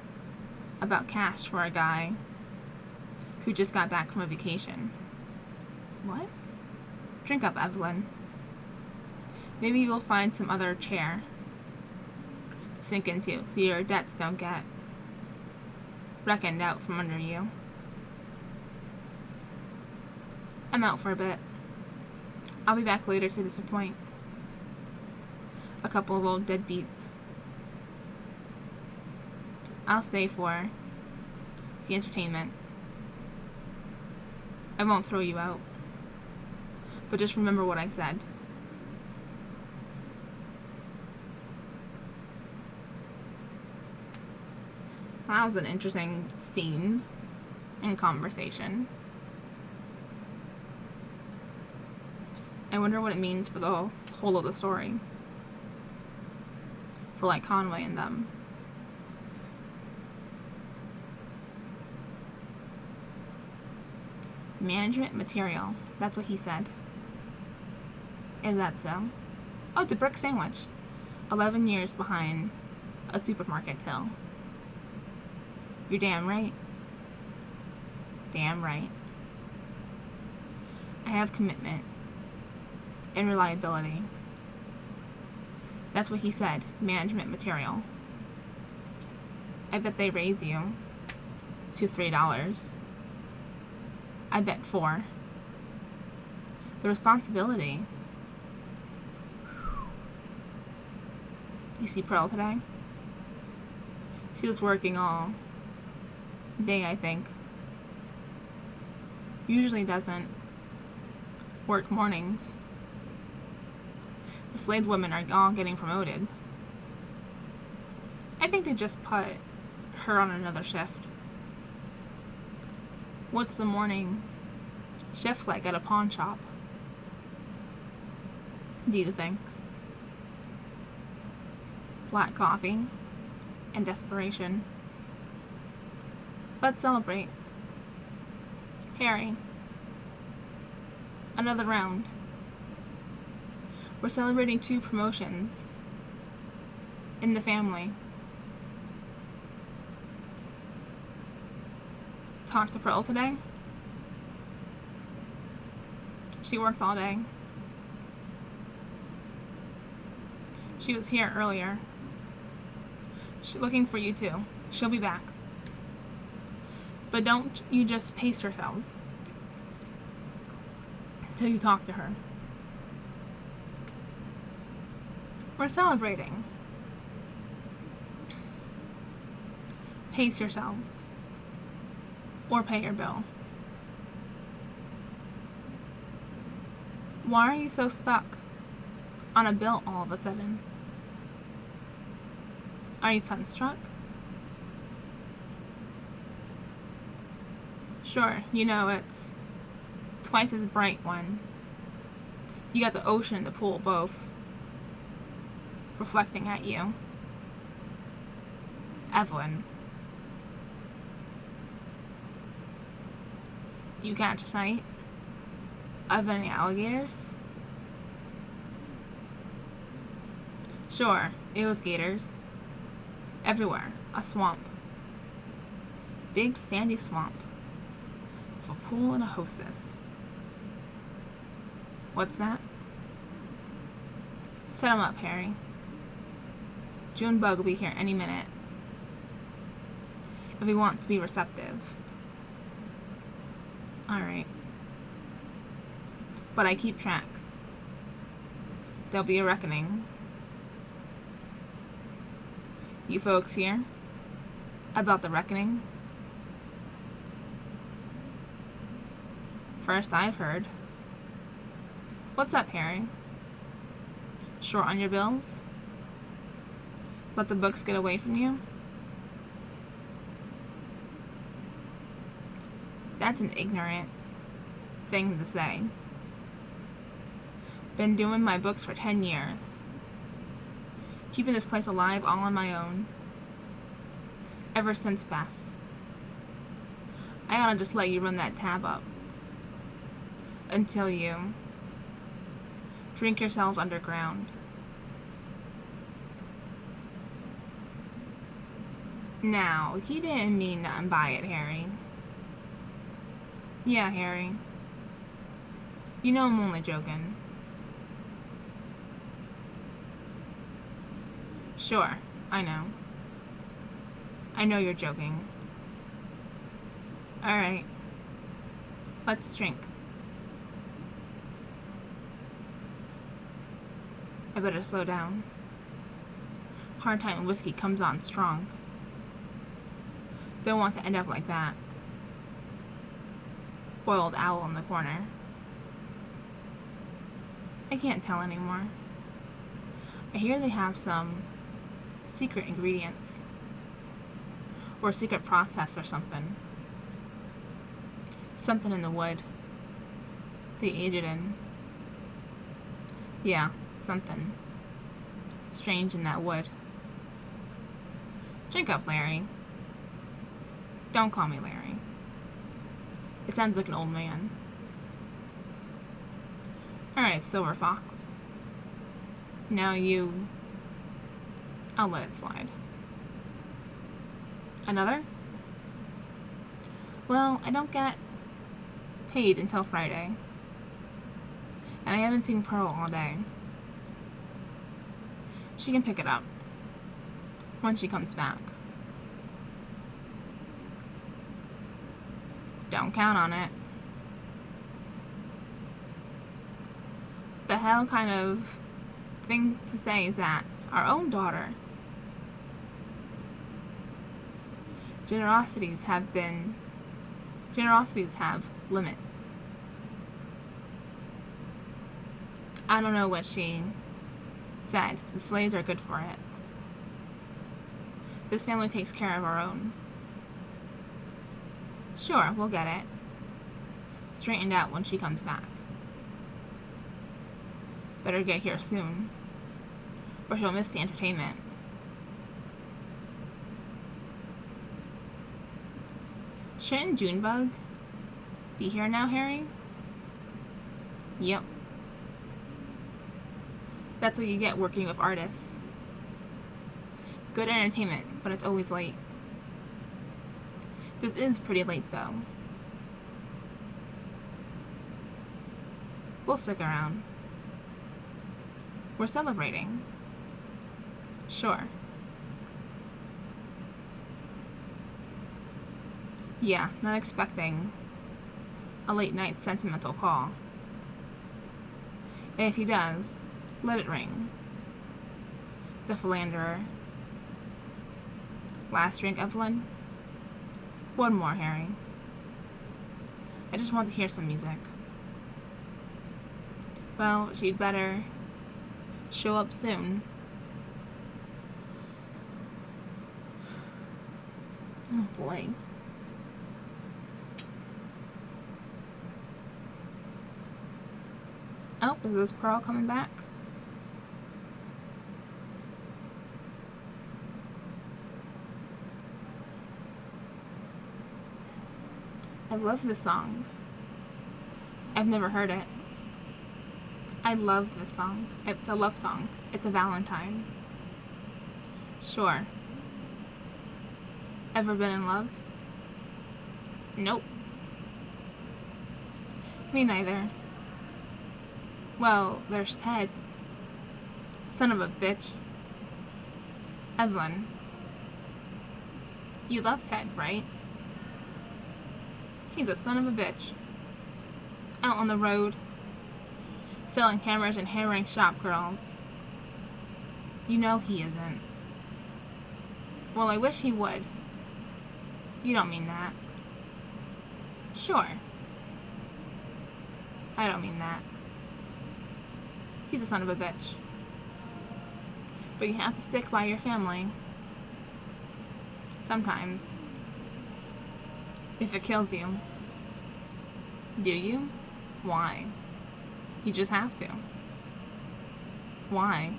about cash for a guy who just got back from a vacation. What? Drink up, Evelyn. Maybe you'll find some other chair to sink into so your debts don't get reckoned out from under you. I'm out for a bit. I'll be back later to disappoint. A couple of old deadbeats. I'll stay for the entertainment. I won't throw you out. But just remember what I said. That was an interesting scene and conversation. I wonder what it means for the whole of the story. For like Conway and them. Management material. That's what he said. Is that so? Oh, it's a brick sandwich. 11 years behind a supermarket till. You're damn right. Damn right. I have commitment and reliability. That's what he said. Management material. I bet they raise you to $3. I bet $4. The responsibility. You see Pearl today? She was working all day, I think. Usually doesn't work mornings. The Slade women are all getting promoted. I think they just put her on another shift. What's the morning shift like at a pawn shop? Do you think? Black coffee and desperation. Let's celebrate. Harry. Another round. We're celebrating 2 promotions in the family. talk to Pearl today? She worked all day. She was here earlier. She's looking for you too. She'll be back. But don't you just pace yourselves till you talk to her. We're celebrating. Pace yourselves. Or pay your bill. Why are you so stuck on a bill all of a sudden? Are you sunstruck? Sure, you know it's twice as bright when you got the ocean and the pool both reflecting at you. Evelyn. You catch sight of any alligators? Sure, it was gators. Everywhere. A swamp. Big sandy swamp. With a pool and a hostess. What's that? Set him up, Harry. Junebug will be here any minute. If we want to be receptive. Alright. But I keep track. There'll be a reckoning. You folks here? About the reckoning? First I've heard. What's up, Harry? Short on your bills? Let the books get away from you? That's an ignorant thing to say. Been doing my books for 10 years. Keeping this place alive all on my own. Ever since Beth. I oughta just let you run that tab up. Until you drink yourselves underground. Now, he didn't mean nothing by it, Harry. Yeah, Harry. You know I'm only joking. Sure, I know. I know you're joking. Alright. Let's drink. I better slow down. Hard time whiskey comes on strong. Don't want to end up like that. Boiled owl in the corner. I can't tell anymore. I hear they have some secret ingredients. Or secret process or something. Something in the wood. They age it in. Yeah, something strange in that wood. Drink up, Larry. Don't call me Larry. It sounds like an old man. Alright, Silver Fox. Now you... I'll let it slide. Another? Well, I don't get paid until Friday. And I haven't seen Pearl all day. She can pick it up when she comes back. Don't count on it. The hell kind of thing to say is that our own daughter. Generosities have limits. I don't know what she said. The slaves are good for it. This family takes care of our own. Sure, we'll get it straightened out when she comes back. Better get here soon, or she'll miss the entertainment. Shouldn't Junebug be here now, Harry? Yep. That's what you get working with artists. Good entertainment, but it's always late. This is pretty late, though. We'll stick around. We're celebrating. Sure. Yeah, not expecting a late night sentimental call. And if he does, let it ring. The philanderer. Last drink, Evelyn? One more, Harry. I just want to hear some music. Well, she'd better show up soon. Oh boy. Oh, is this Pearl coming back? I love this song. I've never heard it. I love this song. It's a love song. It's a Valentine. Sure. Ever been in love? Nope. Me neither. Well, there's Ted. Son of a bitch. Evelyn. You love Ted, right? He's a son of a bitch. Out on the road, selling hammers and hammering shop girls. You know he isn't. Well, I wish he would. You don't mean that. Sure. I don't mean that. He's a son of a bitch. But you have to stick by your family. Sometimes. If it kills you. Do you? Why? You just have to. Why?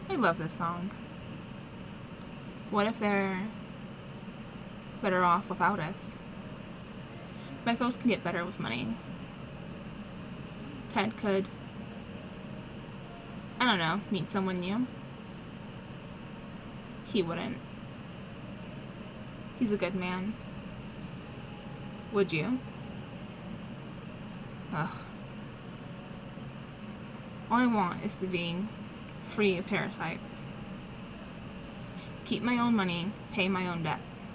I love this song. What if they're better off without us? My folks can get better with money. Ted could, I don't know, meet someone new. He wouldn't. He's a good man. Would you? Ugh. All I want is to be free of parasites. Keep my own money, pay my own debts.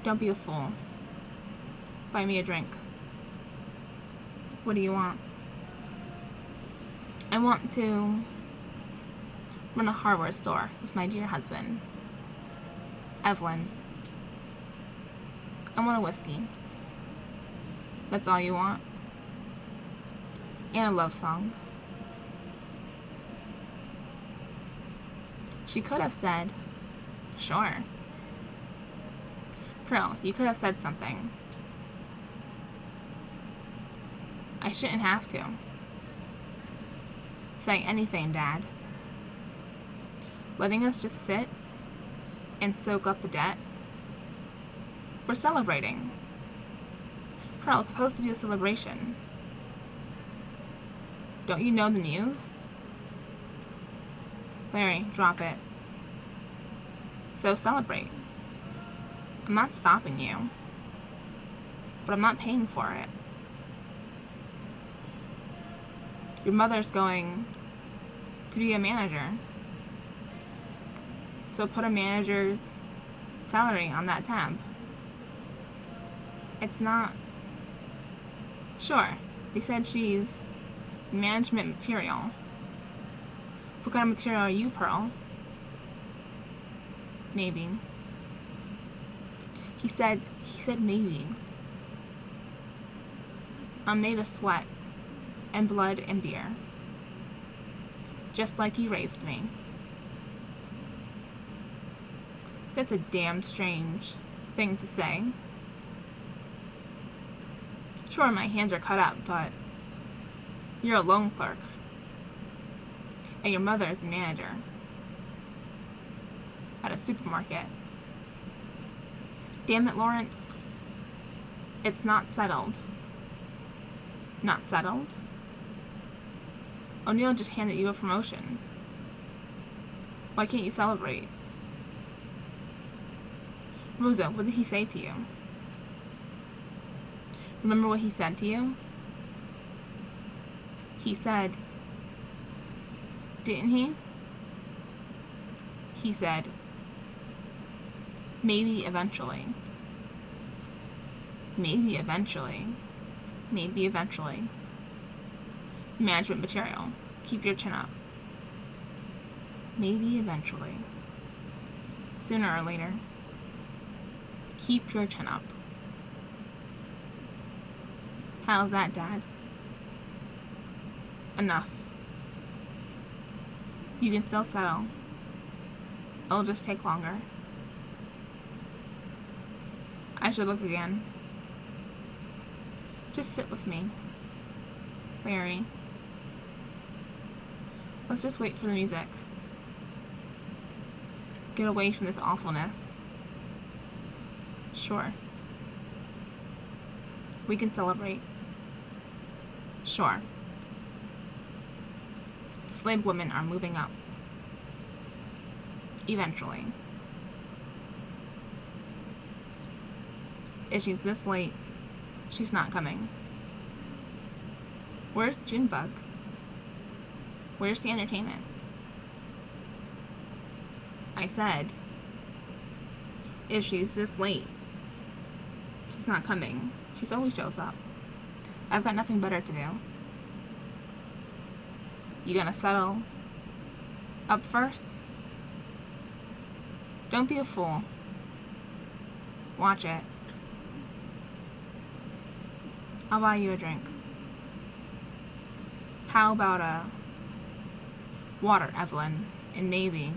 Don't be a fool. Buy me a drink. What do you want? I want to run a hardware store with my dear husband, Evelyn. I want a whiskey. That's all you want? And a love song. She could have said, sure. Pearl, you could have said something. I shouldn't have to. Say anything, Dad. Letting us just sit and soak up the debt. We're celebrating. Pearl, it's supposed to be a celebration. Don't you know the news? Larry, drop it. So celebrate. I'm not stopping you. But I'm not paying for it. Your mother's going to be a manager. So put a manager's salary on that tab. It's not... Sure, they said she's management material. What kind of material are you, Pearl? Maybe. He said maybe. I'm made of sweat and blood and beer. Just like you raised me. That's a damn strange thing to say. Sure, my hands are cut up, but you're a loan clerk. And your mother is a manager at a supermarket. Damn it, Lawrence. It's not settled. Not settled? O'Neill just handed you a promotion. Why can't you celebrate? Rosa, what did he say to you? Remember what he said to you? He said, didn't he? He said, maybe eventually. Maybe eventually. Maybe eventually. Management material. Keep your chin up. Maybe eventually. Sooner or later. Keep your chin up. How's that, Dad? Enough. You can still settle. It'll just take longer. I should look again. Just sit with me, Larry. Let's just wait for the music. Get away from this awfulness. Sure. We can celebrate. Sure. Slave women are moving up. Eventually. If she's this late, she's not coming. Where's Junebug? Where's the entertainment? I said, if she's this late, she's not coming. She always shows up. I've got nothing better to do. You gonna settle up first? Don't be a fool. Watch it. I'll buy you a drink. How about a water, Evelyn, and maybe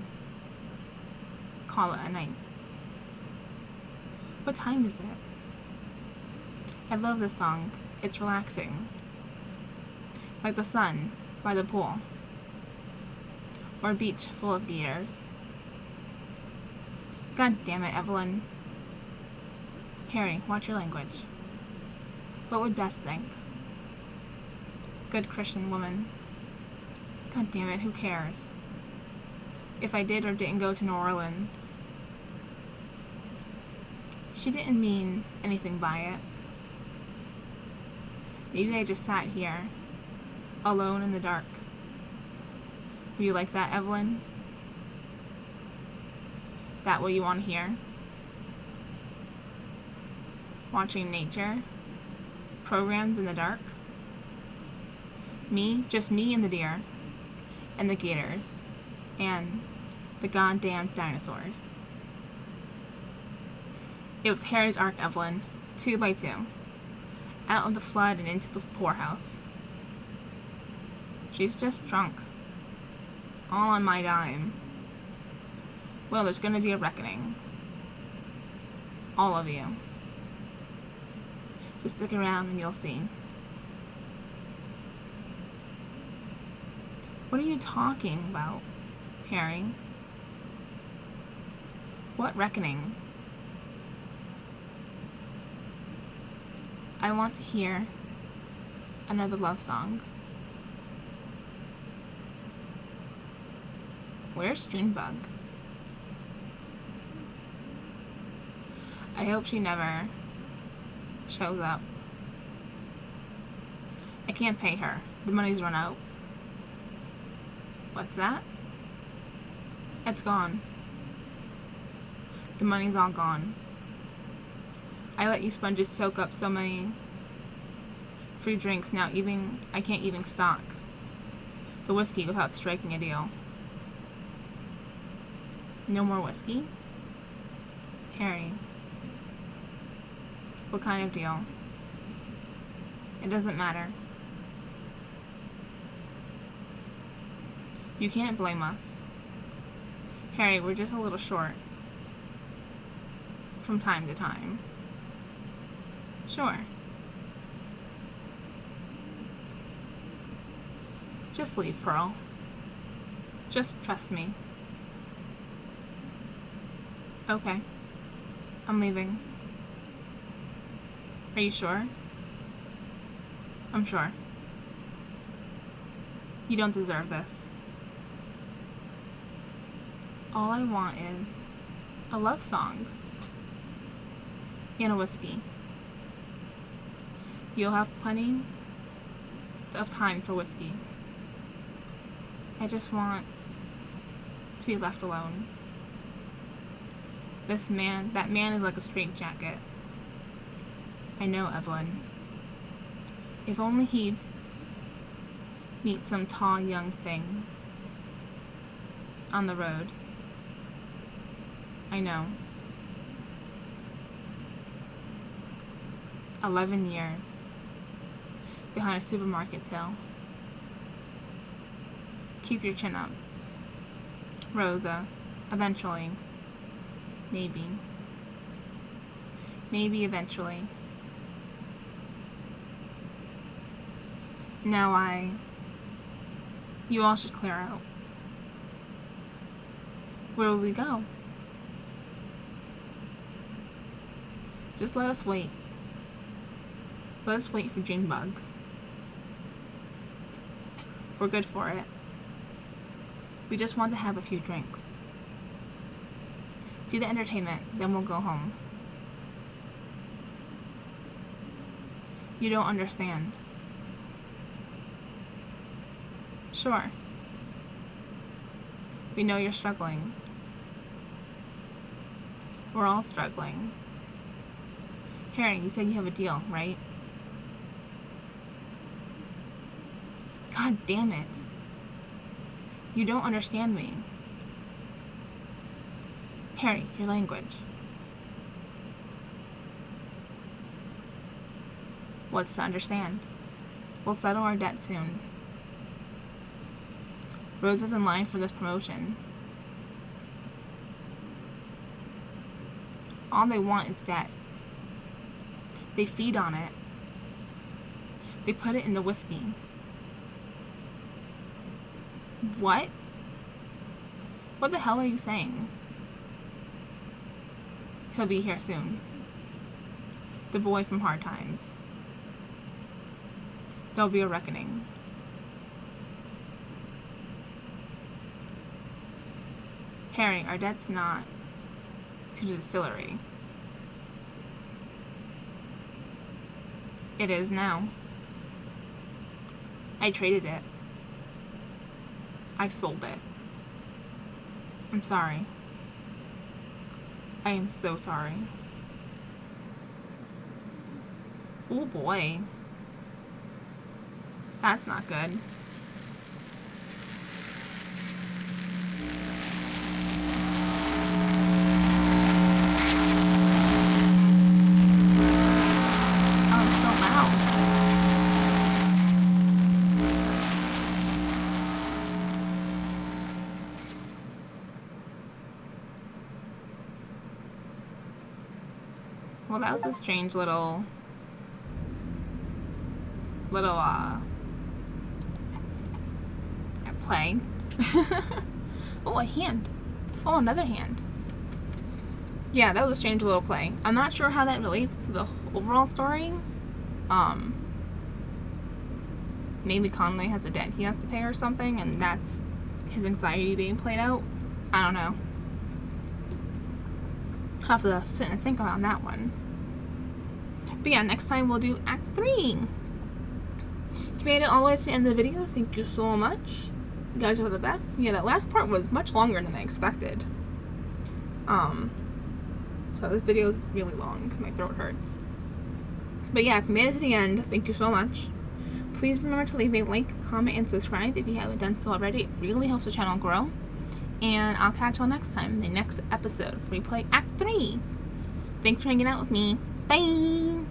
call it a night. What time is it? I love this song. It's relaxing. Like the sun by the pool. Or a beach full of gators. God damn it, Evelyn. Harry, watch your language. What would Bess think? Good Christian woman. God damn it, who cares? If I did or didn't go to New Orleans. She didn't mean anything by it. Maybe I just sat here, alone in the dark. Were you like that, Evelyn? That what you want to hear? Watching nature? Programs in the dark? Me? Just me and the deer. And the gators. And the goddamn dinosaurs. It was Harry's Ark, Evelyn. 2 by 2. Out of the flood and into the poorhouse. She's just drunk. All on my dime. Well, there's gonna be a reckoning. All of you. Just stick around and you'll see. What are you talking about, Harry? What reckoning? I want to hear another love song. Where's Junebug? I hope she never shows up. I can't pay her. The money's run out. What's that? It's gone. The money's all gone. I let you sponges soak up so many free drinks now I can't even stock the whiskey without striking a deal. No more whiskey? Harry. What kind of deal? It doesn't matter. You can't blame us. Harry, we're just a little short. From time to time. Sure. Just leave, Pearl. Just trust me. Okay. I'm leaving. Are you sure? I'm sure. You don't deserve this. All I want is a love song. and a whiskey. You'll have plenty of time for whiskey. I just want to be left alone. That man is like a straitjacket. I know, Evelyn. If only he'd meet some tall young thing on the road. I know. 11 years behind a supermarket till. Keep your chin up. Rosa, eventually. Maybe. Maybe eventually. Now you all should clear out. Where will we go? Just let us wait. Let us wait for Junebug. We're good for it. We just want to have a few drinks. See the entertainment, then we'll go home. You don't understand. Sure. We know you're struggling. We're all struggling. Harry, you said you have a deal, right? God damn it. You don't understand me. Harry, your language. What's to understand? We'll settle our debt soon. Rosa's in line for this promotion. All they want is debt. They feed on it. They put it in the whiskey. What? What the hell are you saying? He'll be here soon. The boy from Hard Times. There'll be a reckoning. Harry, our debt's not to the distillery. It is now. I traded it. I sold it. I'm sorry. I am so sorry. Oh boy. That's not good. Well, that was a strange little play. Oh, a hand. Oh, another hand. Yeah, that was a strange little play. I'm not sure how that relates to the overall story. Maybe Conley has a debt he has to pay or something, and that's his anxiety being played out. I don't know. I'll have to sit and think on that one. But yeah, next time we'll do Act 3. If you made it all the way to the end of the video, thank you so much. You guys are the best. Yeah, that last part was much longer than I expected. So this video is really long because my throat hurts. But yeah, if you made it to the end, thank you so much. Please remember to leave a like, comment, and subscribe if you haven't done so already. It really helps the channel grow. And I'll catch y'all next time in the next episode where we play Act 3. Thanks for hanging out with me. Bye!